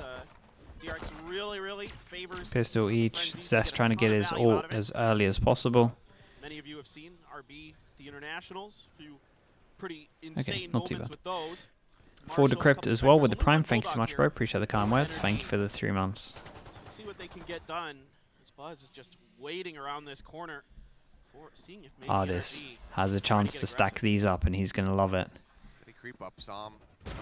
DRX really favors Pistol each. frenzies. Zest Get a trying to ton get of his value out ult of it. as early as possible. Many of you have seen RB the Internationals. A few pretty insane not too moments bad. with those. For Marshall, Decrypt couple as well with the specters, Prime. only one Thanks so Bulldog much, here. bro. Appreciate the kind words. Thank you NRG. for the 3 months. So let's see what they can get done. This Buzz is just waiting around this corner for seeing if maybe Artis NRG has a chance to stack these up, and he's going to love it. Steady creep up. Som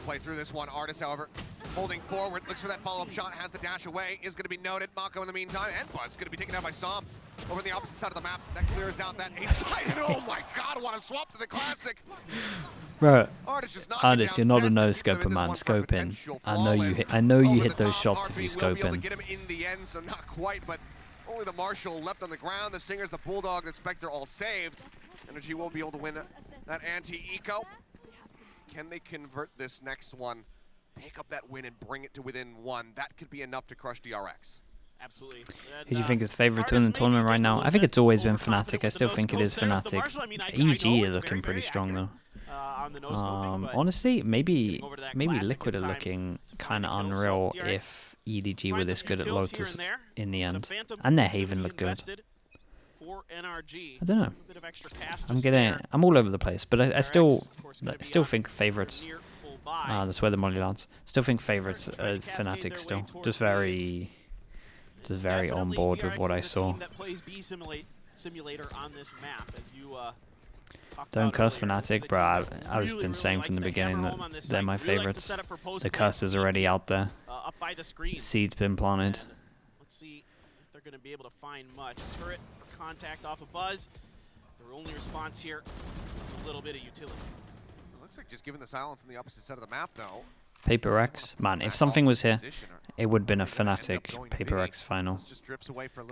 play through this one. Artis, however, holding forward, looks for that follow-up shot, has the dash away, is going to be noted. Mako in the meantime, and Buzz going to be taken out by Som over the opposite side of the map. That clears out that 8-sided. Oh my God, what a swap to the classic. Bro, Artis just Artis, you're not a no scoper, scoper, man. Scope in. I know you hit those shots if you scope in. Get him in the end, so not quite, but only the Marshall left on the ground. The Stingers, the Bulldog, the Spectre all saved. NRG will be able to win that anti-eco. Can they convert this next one, pick up that win and bring it to within 1? That could be enough to crush DRX. Absolutely. Who do you think is favourite to win the tournament right now? I think it's always been Fnatic. I still think it is Fnatic. EG are looking pretty strong though. Honestly, maybe Liquid are looking kind of unreal if EDG were this good at Lotus in the end. And their Haven look good. I don't know. I'm all over the place, but I still think favourites. That's where the Molly lands. Still think favourites are Fnatic still. Just very on board with what I saw. Don't curse Fnatic, bro. I've been saying from the beginning that they're my favorites. The curse is already out there. The seed's been planted. Let's see if they're going to be able to find much. Turret for contact off of Buzz. Their only response here is a little bit of utility. It looks like just given the silence on the opposite side of the map, though. Paper X, man. If something was here, it would have been a Fnatic Paper X final.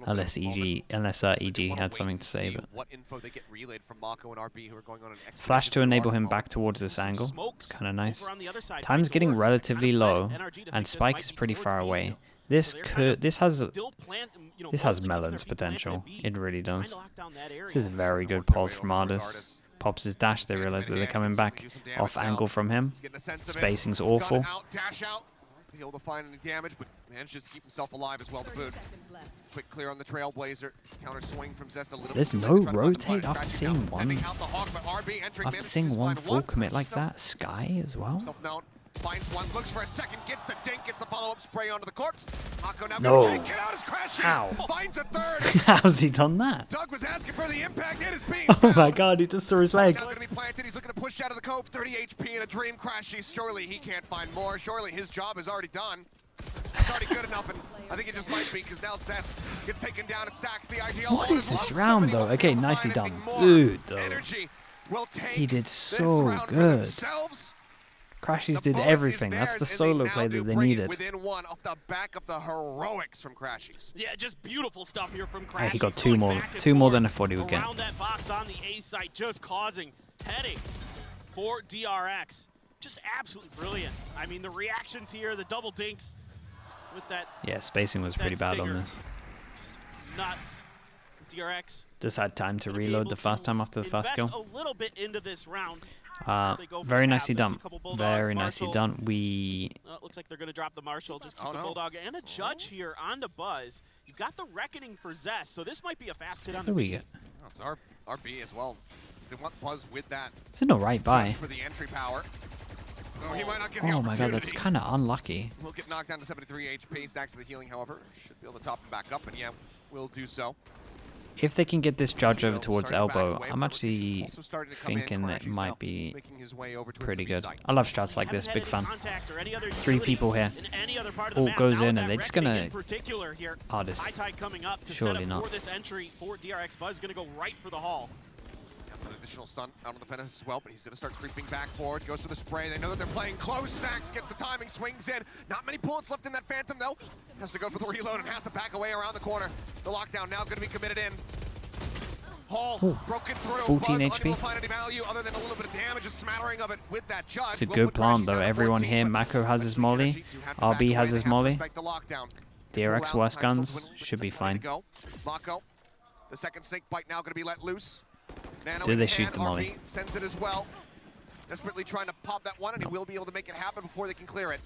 Unless EG had something to say. But flash to enable him back towards this angle. It's kind of nice. Time's getting relatively low, and Spike is pretty far away. This has Melon's potential. It really does. This is very good pulse from Artis. Pops his dash, they realize that they're coming back off angle from him. Spacing's awful. Be able to find any damage, but manages to keep himself alive as well to boot. Quick clear on the Trailblazer. Counter swing from Zest a little bit. There's no rotate after seeing one. After seeing one full commit like that. Sky as well. Finds one, looks for a second, gets the dink, gets the follow-up spray onto the corpse. Mako now No. gonna take it out as crashes. Ow. Finds a third. How's he done that? Doug was asking for the impact. It is being Oh my found. god, he just saw his leg. Now gonna be planted. He's looking to push out of the cove. 30 HP in a dream crash. Surely he can't find more. Surely his job is already done. it's already good enough, and I think it just might be, because now Zest gets taken down and stacks the IGL. What is this round, though? Okay, nicely done. Dude, though. NRG will take He did this so round for good. themselves. Crashies The did bonus is everything. That's the theirs, and solo now play do that they bring it needed. Within one off the back of the heroics from Crashies. Yeah, just beautiful stuff here from Crashies. Yeah, he got going two back and more forth than I thought he would get. around that box on the A site, just causing headaches for DRX. Just absolutely brilliant. I mean, the reactions here, the double dinks with that. Yeah, spacing was pretty bad on this. Just nuts. DRX. Just had time to reload the fast time after the fast kill. A little bit into this round. Very nicely done. Very Marshall. nicely done. We. It looks like they're going to drop the Marshall. Just keep the Bulldog and a Judge here on the Buzz. You got the Reckoning for Zest, so this might be a fast hit on the Who we get? Oh, it's RB as well. They want Buzz with that. It's an alright buy. For the entry power. Oh, he might not get the Oh my god, that's opportunity. kind of unlucky. We'll get knocked down to 73 HP. Stacks to the healing, however. Should be able to top him back up, and yeah, will do so. If they can get this Judge over towards Starting to back elbow, away, I'm but actually also starting to come in. thinking it Crashies might now be making his way over towards pretty the B good. site. I love strats like this, big fan. Three Three people here. All goes in and they're just gonna... Oh, this... coming up to Surely set up not. for this entry for DRX. Buzz going to go right for the hall. An additional stun out on the fence as well, but he's going to start creeping back forward. Goes for the spray. They know that they're playing close. Stacks gets the timing, swings in. Not many bullets left in that Phantom, though. Has to go for the reload and has to back away around the corner. The lockdown now going to be committed in. Hall broken through. 14 Buzz HP. unable to find any value other than a little bit of damage, a smattering of it with that Judge. It's a Will good put plant Crashies though. down to Everyone 14, here, but Mako has his molly, NRG do have to back RB has away. his They have to molly. respect the lockdown. DRX Pull West out, time guns till Dwindle, should be just ready fine. to go. Mako, the second snake bite now going to be let loose. Nano Did in they hand, shoot the molly? RB sends it as well. Desperately trying to pop that one, and he will be able to make it happen before they can clear it.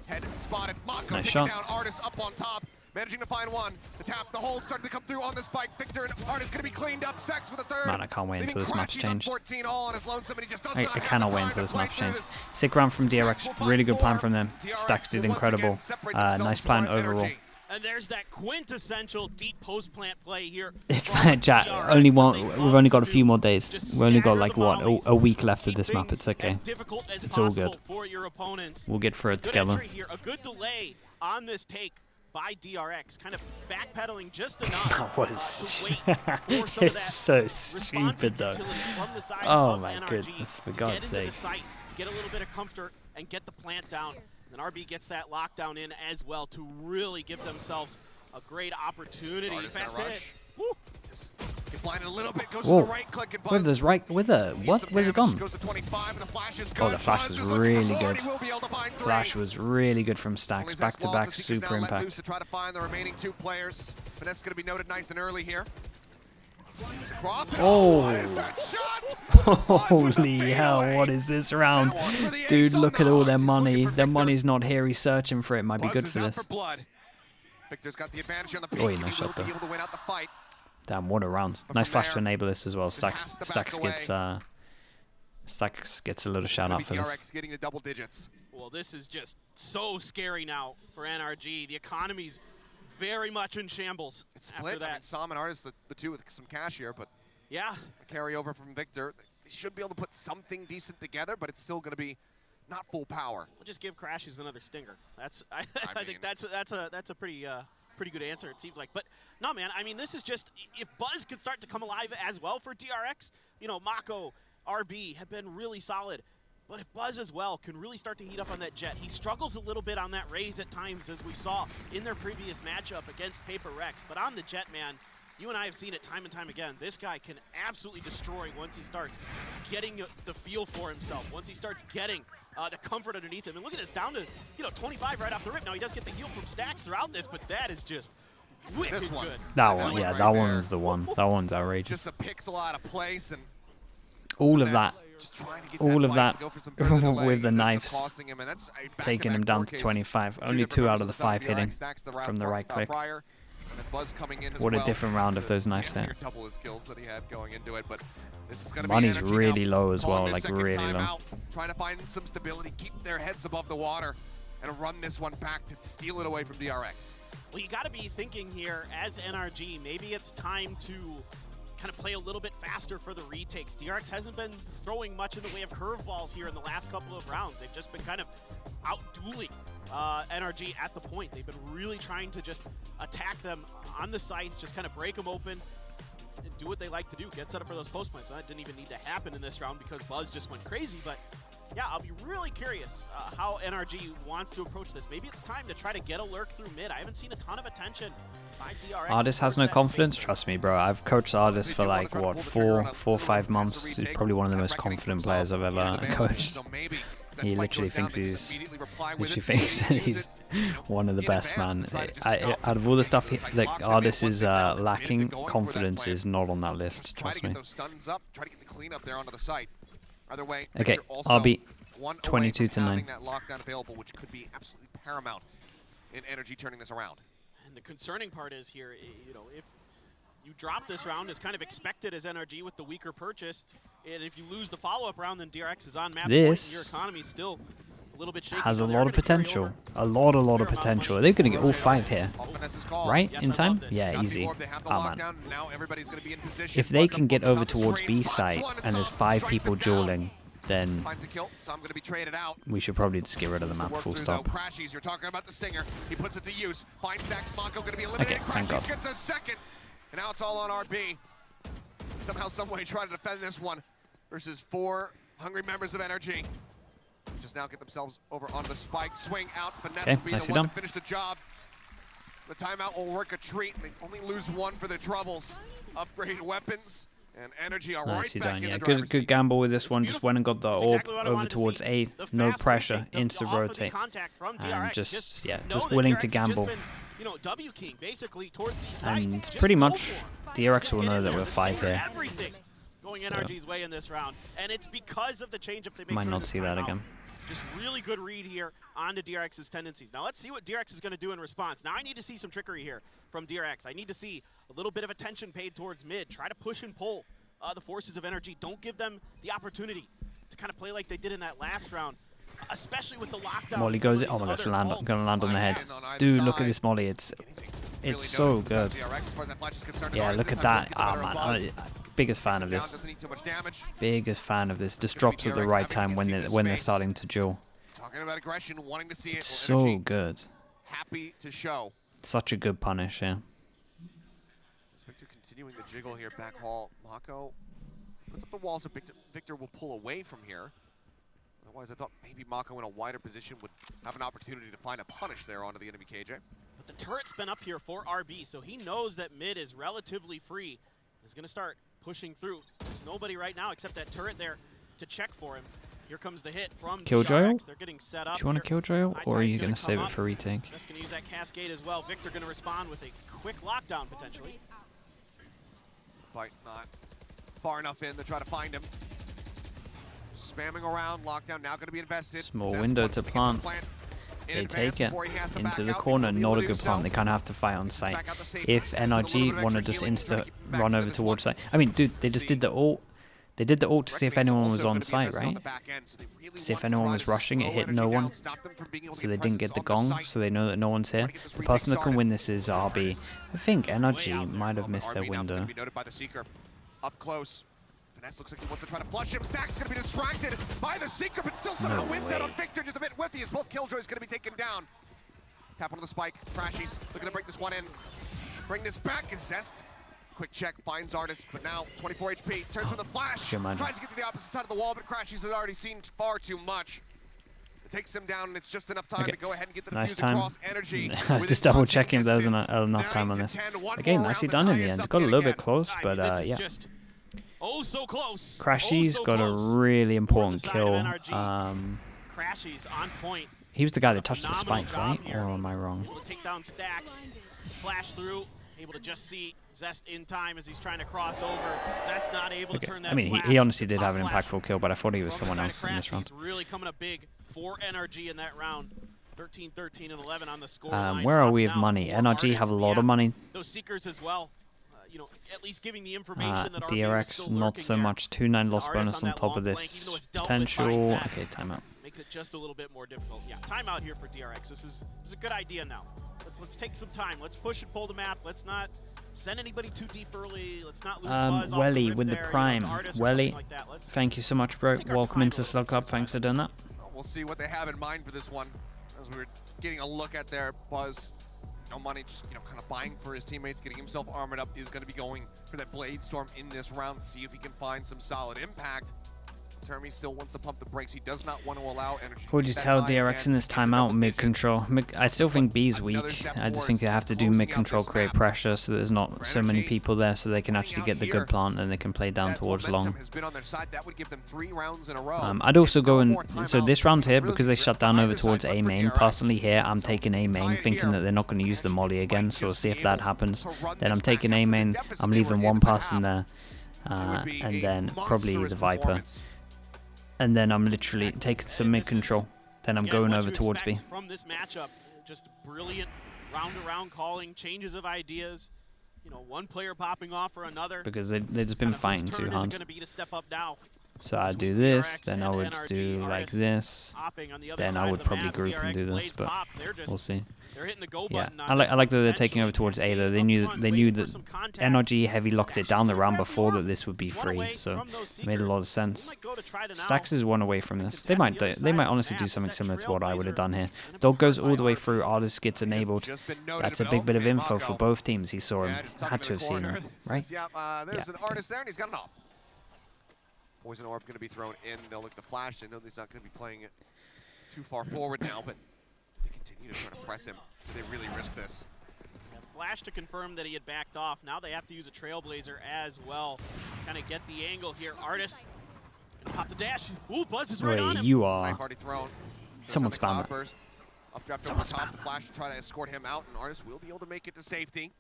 Head spotted. Mako Nice taking shot. down Artis up on top. Managing to find one. The tap, the hold starting to come through on the spike. Victor and Artis going to be cleaned up. Stacks with a third. Man, I can't wait until this map's changed. I I cannot wait until this map's changed. Sick round from DRX. Really good plan from them. Stacks did incredible. Nice plan overall. And there's that quintessential deep post plant play here. Chat, we've only got a few more days. We've only got like what, a week left of this map. It's okay. It's all good. We'll get through it together. A good delay on this take by DRX, kind of backpedaling just enough That was to wait for some of that it's so stupid though. utility from the side Oh of my NRG. goodness, for God's Get into sake. the site, get a little bit of comfort, and get the plant down. Then RB gets that lockdown in as well to really give themselves a great opportunity. Artis Fast gonna hit. rush. Woo. Just get blinded a little bit. Goes Whoa. to the right click and Buzz. With his right, with a needs what? some Where's it damage. gone? Goes to 25, and the flash is Oh, good. the flash Buzz was is looking really for good. he will be able to find three. Flash was really good from Only Stacks. Zest Back to back, losses. He can super now let loose impact. to try to find the remaining two players. Finesse going to be noted nice and early here. Across and Oh. what is that shot? Buzz with the Holy hell, fadeaway. what is this round? That one for the Dude, ace on look the at all heart. their He's looking money. for Their Victor. money's not here. He's searching for it. Might be Buzz good is for out this. for blood. Victor's got the advantage on the Oh, peak. nice He will shot be though. able to win out the fight. Damn, what a round. But Nice from flash to there, enable this as well. just has to back Stacks gets a little It's shout gonna out be for this. DRX getting the double digits. Well, this is just so scary now for NRG. The economy's very much in shambles It's after split. I mean, that. Sam and Artis, the two with some cash here, but Yeah, a carryover from Victor. They should be able to put something decent together, but it's still going to be not full power. we'll just give Crashies another stinger. That's I mean- think that's a pretty good answer, it seems like. But no, man, I mean, this is just, if Buzz could start to come alive as well for DRX, you know, Mako, RB have been really solid. But if Buzz as well can really start to heat up on that Jet, he struggles a little bit on that raise at times, as we saw in their previous matchup against Paper Rex. But on the Jet, man, you and I have seen it time and time again. This guy can absolutely destroy once he starts getting the feel for himself, once he starts getting the comfort underneath him. And look at this, down to 25 right off the rip. Now he does get the heal from Stacks throughout this, but that is just wicked This one. good. That That one, one yeah, right that there. one's the one. That one's outrageous. Just a pixel out of place, and All of that, just trying to get all of bite that to go for some further delay. with the Ends up knives, costing him, and that's a back-to-back taking him down to four-case. 25. Two Only different 2 out members of the the side 5 hitting DRX, Stacks the round from the right click. prior, and then Buzz coming in as What a well. different round if those knives Damn there. near double his kills that he had going into it, but this is going to Money's be NRG really now low as calling well, their like second really time low. out, trying to find some stability, keep their heads above the water, and run this one back to steal it away from DRX. Well, you got to be thinking here as NRG, maybe it's time to kind of play a little bit faster for the retakes. DRX hasn't been throwing much in the way of curveballs here in the last couple of rounds. They've just been kind of out-dueling NRG at the point. They've been really trying to just attack them on the sites, just kind of break them open, and do what they like to do, get set up for those post plants. That didn't even need to happen in this round because Buzz just went crazy, but yeah, I'll be really curious how NRG wants to approach this. Maybe it's time to try to get a lurk through mid. I haven't seen a ton of attention by DRX. Artist has no confidence. Trust me, bro. I've coached Artist for like, what, 4 or 5 months. He's probably one of the most confident players I've ever coached. He literally thinks that he's one of the best, man. Out of all the stuff that Artist is lacking, confidence is not on that list. Trust me. Okay, RB 22-9. That lockdown available, which could be absolutely paramount in NRG turning this around. And the concerning part is here, you know, if you drop this round as kind of expected as NRG with the weaker purchase, and if you lose the follow-up round, then DRX is on map point, and your economy is still a little bit shaky. Has a lot of potential. A lot of potential. They're going to get all 5 here. Right? In time? Yeah, easy. Oh, man. If they can get over towards B site and there's 5 people dueling, then we should probably just get rid of the map, full stop. You're talking about the stinger. He puts it to use. Finds Dax, Mako going to be Okay, eliminated. thank God. Gets a second. And now it's all on RB. Somehow, someway, try to defend this one versus 4 hungry members of NRG. Just now get themselves over onto the spike. Swing out. Vanessa Okay, being the one to finish the job. The timeout will work a treat. They only lose 1 for their troubles. Upgraded weapons. And NRG are Nicely right back done, in yeah. the driver's Good seat. gamble with this one. Just went and got the orb over towards A. No pressure, The insta off of the rotate. contact from And DRX. just know that willing DRX to has gamble. Just been, you know, W king basically towards these sites. And Just pretty go much, for it. DRX will Get know in that there. we're The 5 stinger, here. Everything going So, NRG's way in this round, and it's because of the change-up they make. Might during not this see that timeout. again. Just really good read here onto DRX's tendencies. Now let's see what DRX is going to do in response. Now I need to see some trickery here from DRX. I need to see a little bit of attention paid towards mid. Try to push and pull the forces of NRG. Don't give them the opportunity to kind of play like they did in that last round, especially with the lockdown. Molly goes in. Oh my gosh, gonna land on the head. Dude, look at this Molly. It's so good. Yeah, look at that. Ah, man. Biggest fan of this. Biggest fan of this. Just drops at the right time when they're starting to duel. Talking about aggression, wanting to see it. So good. Happy to show. Such a good punish, yeah. Victor continuing the jiggle here, back hall. Mako puts up the wall so Victor will pull away from here. Otherwise, I thought maybe Mako in a wider position would have an opportunity to find a punish there onto the enemy KJ. But the turret's been up here for RB, so he knows that mid is relatively free. He's going to start pushing through. There's nobody right now except that turret there to check for him. Here comes the hit from Killjoy? DRX. They're getting set up. Do you want to Killjoy, or are you going to save it for retake? Just going to use that cascade as well. Victor going to respond with a quick lockdown potentially. But not far enough in to try to find him. Spamming around, lockdown now going to be invested. Small window to plant. They take it into the corner. Not a good plant. They kind of have to fight on site. If NRG want to just insta run over towards site. I mean, dude, they just did the ult. They did the ult to see if anyone was on site, right? See if anyone was rushing. It hit no one. So they didn't get the gong, so they know that no one's here. The person that can win this is RB. I think NRG might have missed their window. Up close. Finesse looks like he wants to try to flush him. Stack's going to be distracted by the Seeker, but still somehow wins out on Victor. Just a bit whiffy as both Killjoys going to be taken down. Tap onto the spike. Crashies looking to break this one in. Bring this back is Zest. Quick check, finds Artist, but now 24 HP. Turns from the flash. Tries to get to the opposite side of the wall, but Crashies has already seen far too much. It takes him down, and it's just enough time to go ahead and get the nice defuse time. across NRG. I was just double checking if there was enough time on this. Again, nicely done in the end. Got a little bit close, but yeah. Oh, so close. Crashies got a really important kill. Crashies on point. He was the guy that touched the spike, right? Or am I wrong? Able to take down Stacks, flash through, able to just see Zest in time as he's trying to cross over. Zest's not able to turn that. I mean, he honestly did have an impactful kill, but I thought he was someone else in this round. He's really coming up big for NRG in that round. 13, 13, and 11 on the score. Where are we with money? NRG have a lot of money. Those Seekers as well. You know, at least giving the information that DRX not so much. 2-9 loss bonus on top of this potential. Okay, timeout. Makes it just a little bit more difficult. Yeah, timeout here for DRX. This is a good idea now. Let's take some time. Let's push and pull the map. Let's not send anybody too deep early. Let's not lose Buzz off Welly the with the there, prime. you know, artist or Welly, something like that. Let's thank you so much, bro. take our Welcome time into a Slow little Club. bit. Thanks for doing that. We'll see what they have in mind for this one. As we were getting a look at their Buzz, no money, just kind of buying for his teammates, getting himself armored up. Is going to be going for that Blade Storm in this round to see if he can find some solid impact. Termy still wants to pump the brakes. He does not want to allow energy. What would you tell DRX in this timeout mid-control? I still think B's weak. I just think they have to do mid-control, create pressure so there's not so many people there so they can actually get the good plant and they can play down towards long. I'd also go and, so this round here, because they shut down over towards A main, personally here, I'm taking A main thinking that they're not going to use the molly again, so we'll see if that happens. Then I'm taking A main, I'm leaving one person there, and then probably the Viper. And then I'm literally taking some mid-control. Then I'm going over towards B. From this matchup, just brilliant round-to-round calling, changes of ideas. You know, one player popping off for another. Because they've just been fighting too hard. Going to be to step up now. So I do this, then I would do like this, then I would probably group and do this, but we'll see. Yeah, I like that they're taking over towards A though. They knew that NRG heavy locked it down the round before that this would be free, so it made a lot of sense. Stax is one away from this. They might honestly do something similar to what I would have done here. Dog goes all the way through, artist gets enabled. That's a big bit of info for both teams. He saw him, had to have seen him, right? There's an artist there and he's got an op. Poison Orb going to be thrown in. They'll look to flash. They know he's not going to be playing it too far forward now, but they continue to try to press him. They really risk this. Yeah, flash to confirm that he had backed off. Now they have to use a Trailblazer as well. Kind of get the angle here. Artist gonna pop the dash. Ooh, Buzz is right on him. You are. Knife already thrown. Someone spam that. Burst. Updraft over top. The flash to try to escort him out, and Artist will be able to make it to safety.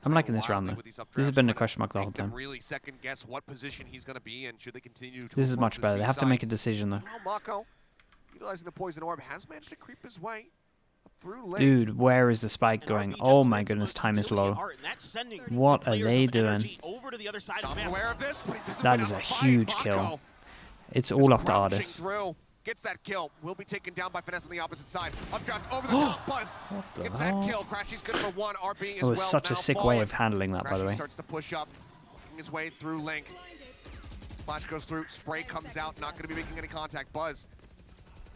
I'm liking this round though. This has been a question mark the whole time. Really second guess what position he's going to be in. Should they continue to This is much better. They have to make a decision though. Mako, utilizing the Poison Orb, has managed to creep his way through lane. Dude, where is the spike going? Oh my goodness, time is low. What are they doing? That is a huge kill. It's all up to Artist. Gets that kill. Will be taken down by Finesse on the opposite side. Updraft over the top. Buzz gets that kill. Crashy's good for one. RB as well. It was such a sick way of handling that, by the way. Starts to push up, working his way through Link. Flash goes through. Spray comes out. Not going to be making any contact. Buzz.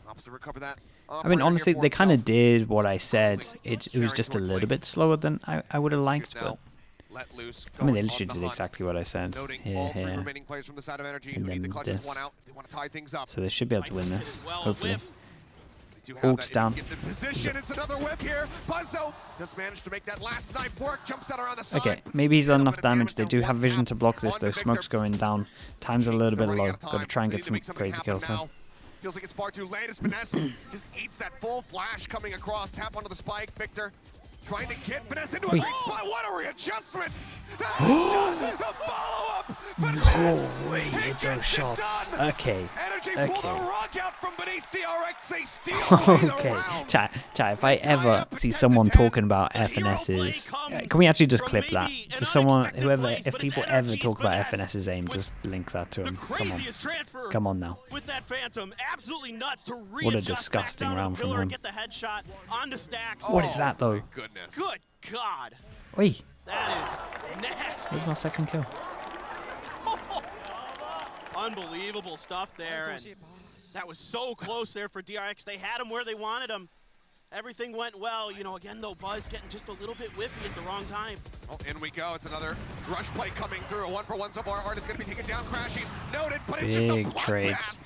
Opposite recover that. I mean, honestly, they kind of did what I said. It was just a little bit slower than I would have liked, but let loose. I mean, they literally did exactly what I said. Here, remaining players from the side of NRG who need the clutches one out if they want to tie things up. So they should be able to win this, hopefully. Orcs down. Position. It's another whip here. Buzzo just managed to make that last knife work. Jumps out around the side. Okay, maybe he's done enough damage. They do have vision to block this, though. Smoke's going down. Time's a little bit low. Got to try and get some crazy kills now. Feels like it's far too late as Finesse just eats that full flash coming across. Tap onto the spike. Victor trying to get Finesse into a great spot. What a readjustment! The follow-up! No way, those shots. Okay. Energy pull the rug out from beneath DRX. They steal okay. Chat, if I ever see someone talking about FNS's, can we actually just clip that? Just someone, if people ever talk about FNS's aim, just link that to them. Come on. Come on now. With that Phantom, absolutely nuts to what a disgusting round from him. Get the headshot onto Stax. What is that though? Goodness. Good God. Oi. That is nasty. There's my second kill. Unbelievable stuff there. And that was so close there for DRX. They had him where they wanted him. Everything went well. You know, again, though, Buzz getting just a little bit whiffy at the wrong time. Well, in we go. It's another rush play coming through. A 1-for-1 so far. Artist going to be taken down. Crashies noted, but it's just a big trades.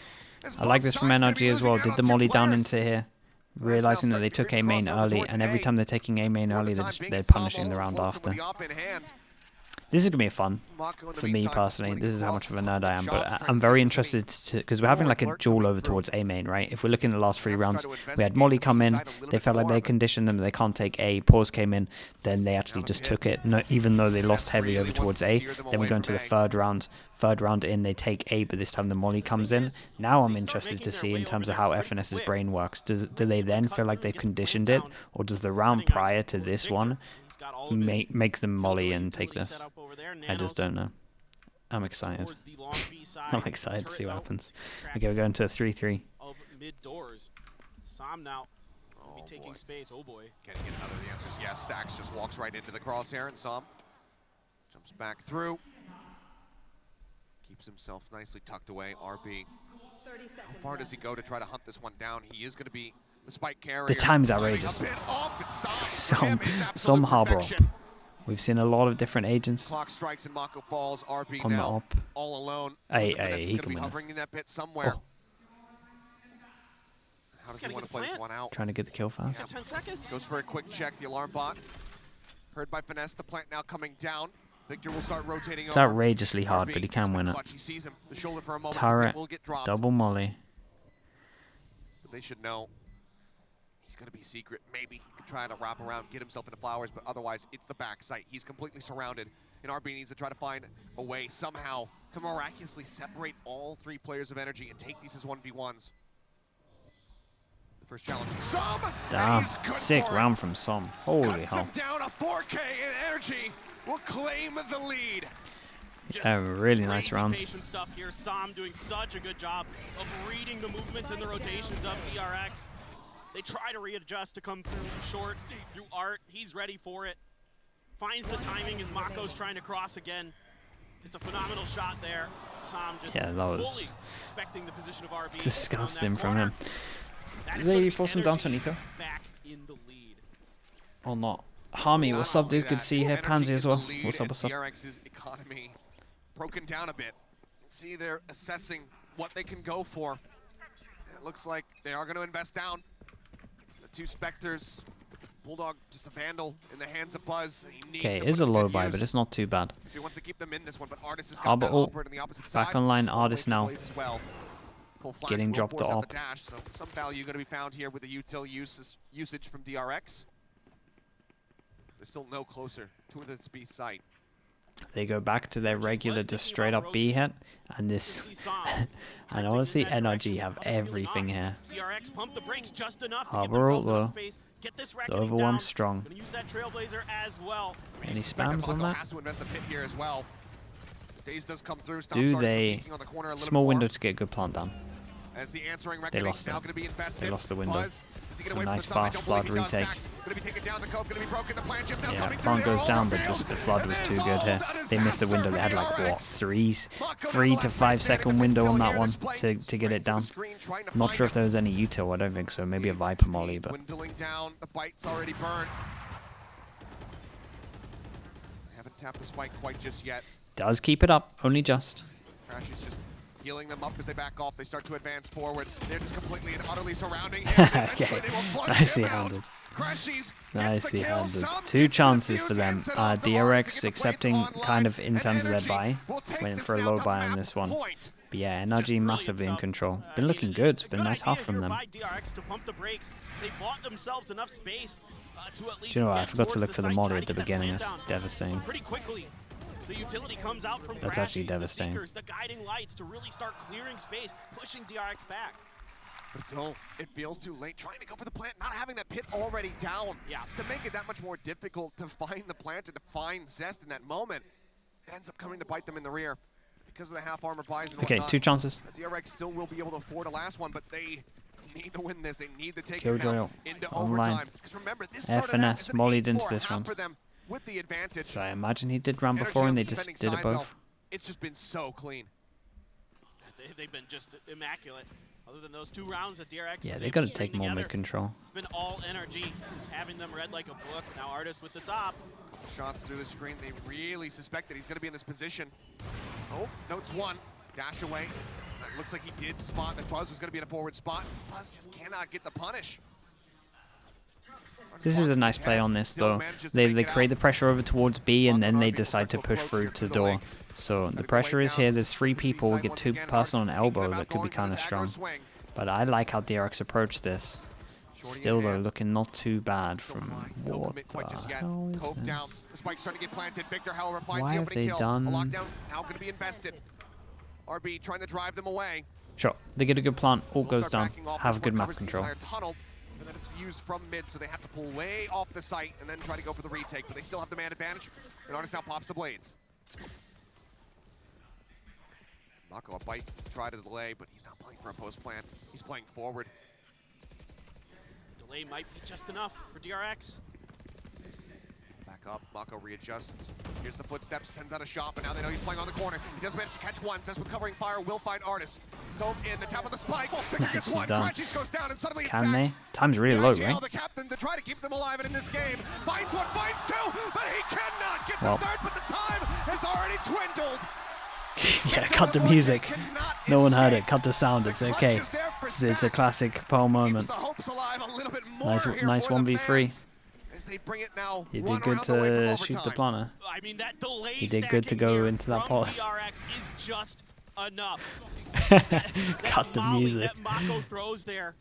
I like this from NRG as well. Did the molly down into here, realizing that they took A main early, and every time they're taking A main early, they're punishing the round after. This is going to be fun for me personally. This is how much of a nerd I am, but I'm very interested to, because we're having like a duel over towards A main, right? If we're looking at the last 3 rounds, we had Molly come in, they felt like they conditioned them, they can't take A, Pause came in, then they actually just took it, no, even though they lost heavy over towards A. Then we go into the third round in, they take A, but this time the Molly comes in. Now I'm interested to see in terms of how FNS's brain works. Do they then feel like they've conditioned it, or does the round prior to this one make them molly and take this? I just don't know. I'm excited. I'm excited to see what happens. Okay, we're going to a 3-3. Be taking space, oh boy. Getting in another of the answers. Yes, Stacks just walks right into the crosshair, and Som jumps back through. Keeps himself nicely tucked away. RB. How far does he go to try to hunt this one down? He is going to be the spike carrier. The time's outrageous. Some harbor. We've seen a lot of different agents Clock strikes and Mako falls. RB on the now op. all alone. Hey, He's he going to can be win hovering this. in that pit somewhere. Oh. How does he want to play this one out? Trying to get the kill fast. 10 seconds. Goes for a quick check. The alarm bot. Heard by Finesse. The plant now coming down. Victor will start rotating It's over. outrageously hard, but he can win it. He sees him. The shoulder for a moment. Turret, Will get dropped. double molly. But they should know he's going to be secret. Maybe he could try to wrap around, get himself into flowers, but otherwise it's the back site. He's completely surrounded, and RB needs to try to find a way somehow to miraculously separate all three players of Energy and take these as 1v1s. The first challenge. Som! Damn, sick round from Som. Holy Cuts hell. him down a 4K, and Energy will claim the lead. Yeah, really nice Crazy rounds. patient stuff here. Som doing such a good job of reading the movements and the rotations of DRX. They try to readjust to come through short, through Art. He's ready for it. Finds the timing as Mako's trying to cross again. It's a phenomenal shot there. Som just Yeah, that was fully expecting the position of RB. disgusting on that from corner. him. That Do is gonna they be force him down to Energy Nico? back in the lead. Or not? Harmy, what's up, dude? Good to see you here. Pansy as well. What's up, what's up? DRX's economy broken down a bit. See, they're assessing what they can go for. It looks like they are going to invest down. The two Spectres, Bulldog just a vandal in the hands of Buzz. Okay, it is a low buy, but it's not too bad. If he wants to keep them in this one, but Artis has got Harbor that ult. operator on the opposite Back side. online, Just one Artis way now. for Blaze as well. Full flash Getting will dropped force out up. the dash, so some value going to be found here with the util usage from DRX. They're still no closer to this B site. They go back to their regular, just straight up B hit, and this. And honestly, NRG have everything here. DRX pump the brakes just enough to get Harbor ult themselves enough though. space. Get this The reckoning down. overwhelm's strong. Gonna use that Trailblazer as well. Any Suspect spams on Mako that? has to invest the pit here as well. Daze does come through. Stop Do starts from they? peeking on the corner a little Small more. window to get good plant down. As the answering reckoning lost now it. going to be invested. They lost the window. Buzz, is he gonna So wait for nice the stun? I fast don't flood believe he does. retake. Stacks gonna be taken down. The cove going to be broken. The plant just now Yeah, coming plant through. goes down, but just the flood was too good here. They missed the window. They had like what, 3 to 5 second window on that one to get it down. I'm not sure if there was any util. I don't think so. Maybe a Viper molly, but Dwindling down. The bite's already burned. Haven't tapped the spike quite just yet. does keep it up. Only just. Crash is just healing them up as they back off. They start to advance forward. They're just completely and utterly surrounding him. Eventually they will flush Nicely him out. handled. Crashies gets the Nicely kill. handled. Some 2 gets the chances for fuse, them. ends it off. The DRX Mars to get the accepting plates kind of online, in and terms of their Energy buy. will take Went this for a now low to buy on map this one. point. But yeah, Just NRG brilliant massively in stuff. control. I Been mean, looking good. it's a Been a nice idea half from here them. by DRX to pump the brakes. They bought themselves enough space to at least Do you know what? I get forgot to towards look for the site, mod try at to the get that beginning. plant That's down devastating. pretty quickly. The utility comes out from That's actually Crashies, devastating. The Seekers, the guiding lights to really start clearing space, pushing DRX back. But still, it feels too late. Trying to go for the plant, not having that pit already down. Yeah. To make it that much more difficult to find the plant and to find Zest in that moment, it ends up coming to bite them in the rear because of the half armor buys and Okay, whatnot. 2 chances. DRX still will be able to afford a last one, but they need to win this. They need to take it Killjoy now into online. overtime. Because remember, this Air started out finesse, as an mollied into 8-4 this half round. for them with the advantage. So I imagine he did round Energy before on and the they just defending did it side, though, both. it's just been so clean. They've been just immaculate. Other than those 2 rounds that DRX Yeah, was they able got to string take more together, mid-control. It's been all NRG, who's having them read like a book. Now Artis with this op. Shots through the screen. They really suspect that he's going to be in this position. Oh, notes 1. Dash away. It looks like he did spot that Buzz was going to be in a forward spot. Buzz just cannot get the punish. This is a nice play on this though. They create the pressure over towards B and then they decide to push through to door. So the pressure is here. There's 3 people. We get 2 person on elbow. That could be kind of strong. But I like how DRX approached this. Still though, looking not too bad from what the hell is down. this? The spike's starting to get planted. Victor, however, finds Why the have opening they kill. done- A lockdown now going to be invested. RB trying to drive them away. Sure, they get a good plant. All Will goes start down. backing off. Have This good one map covers the control. entire tunnel, and then it's used from mid, so they have to pull way off the site and then try to go for the retake. But they still have the man advantage. And Artis now pops the blades. Mako a bite to try to delay, but he's not playing for a post plant. He's playing forward. Delay might be just enough for DRX. Back up, Mako readjusts. Here's the footsteps, sends out a shot, but now they know he's playing on the corner. He does manage to catch one, says with covering fire, will find Artist. Cove in, the top of the spike. Victor gets one, Crashes goes down, and suddenly it's Can they? stacks. Time's really low, IGL, right? the captain, to try to keep them alive, and in this game, finds one, finds two, but he cannot get Well. the third, but the time has already dwindled. Yeah, cut the music. No one heard it. Cut the sound. It's okay. It's a classic Pearl moment. Nice 1v3. He did good to shoot the planner. I mean, that delay He did good to go into that from pause. DRX is just enough. Cut the Molly music. that Mako throws there.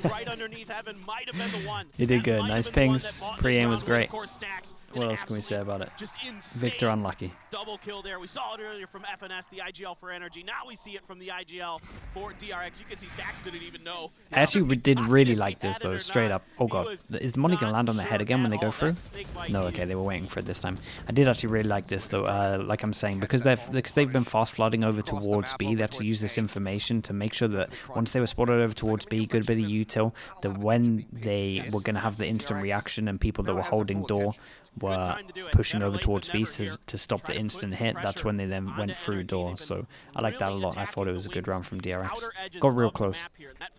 Right underneath Heaven might have been the one. He did That good. might Nice have been the one pings. that bought this Pre-aim round was with, great. of course, Stacks. What An else can we say absolute about it? Just insane Victor unlucky. double kill there. We saw it earlier from FNS, the IGL for NRG. Now we see it from the IGL for DRX. You can see Stacks didn't even know. I actually did really like this If he though, had it or straight not, up. Oh he god, was is the money gonna not land on their head sure again when they at go all. through? That snake bite No, he okay, is- they were waiting for it this time. I did actually really like this though. Like I'm saying, because they've been fast flooding over towards B, they actually use this information to make sure that once they were spotted over towards B, good bit of util, that when they were gonna have the instant reaction and people that were holding door were pushing over towards B to stop the instant hit, that's when they then went through door. So I like that a lot. I thought it was a good round from DRX. Got real close,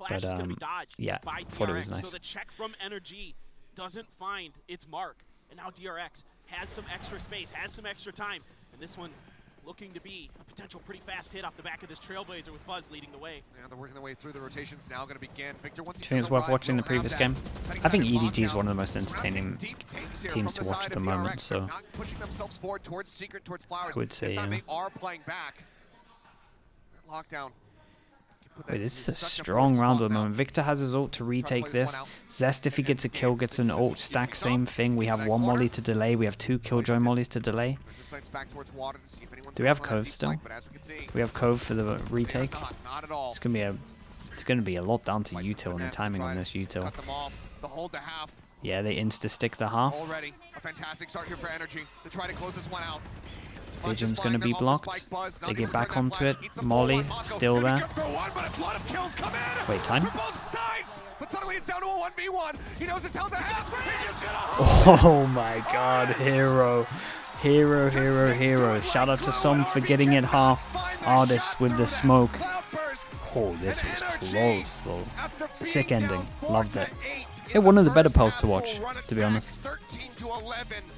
but yeah, thought it was nice. So the check from NRG doesn't find its mark, and now DRX has some extra space, has some extra time, and this one looking to be a potential pretty fast hit off the back of this Trailblazer with Fuzz leading the way. Yeah, they're working their way through the rotations now. Going to begin. Victor, once Do you think it's worth watching the previous game? I think EDG is one of the most entertaining teams to watch at the moment, so not pushing themselves forward towards Secret, towards Flowers. I would say, this time yeah. they are playing back. Lockdown. wait, this is a strong round at the moment. Victor has his ult to retake this. Zest, if he gets a kill, gets an ult. Stack, same thing. We have one molly to delay. We have two Killjoy mollies to delay. Do we have Cove still? We have Cove for the retake. It's gonna be a lot down to util and the timing on this util. Yeah, they insta-stick the half. Already a fantastic start here for NRG to try to close this one out. Vision's gonna be blocked. They get back onto it. Molly still there. Wait, time? But suddenly it's down to a 1v1. He knows it's held to half. Vision's gonna Oh my god, hero. Hero, hero, hero. Shout out to Som for getting it half. Artist with the smoke. Oh, this was close though. Sick ending. Loved it. Yeah, one of the better Pearls to watch, to be honest.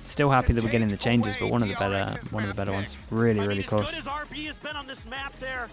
Still happy that we're getting the changes, but one of the better ones. Really, really close. As good as RB has been on this map there,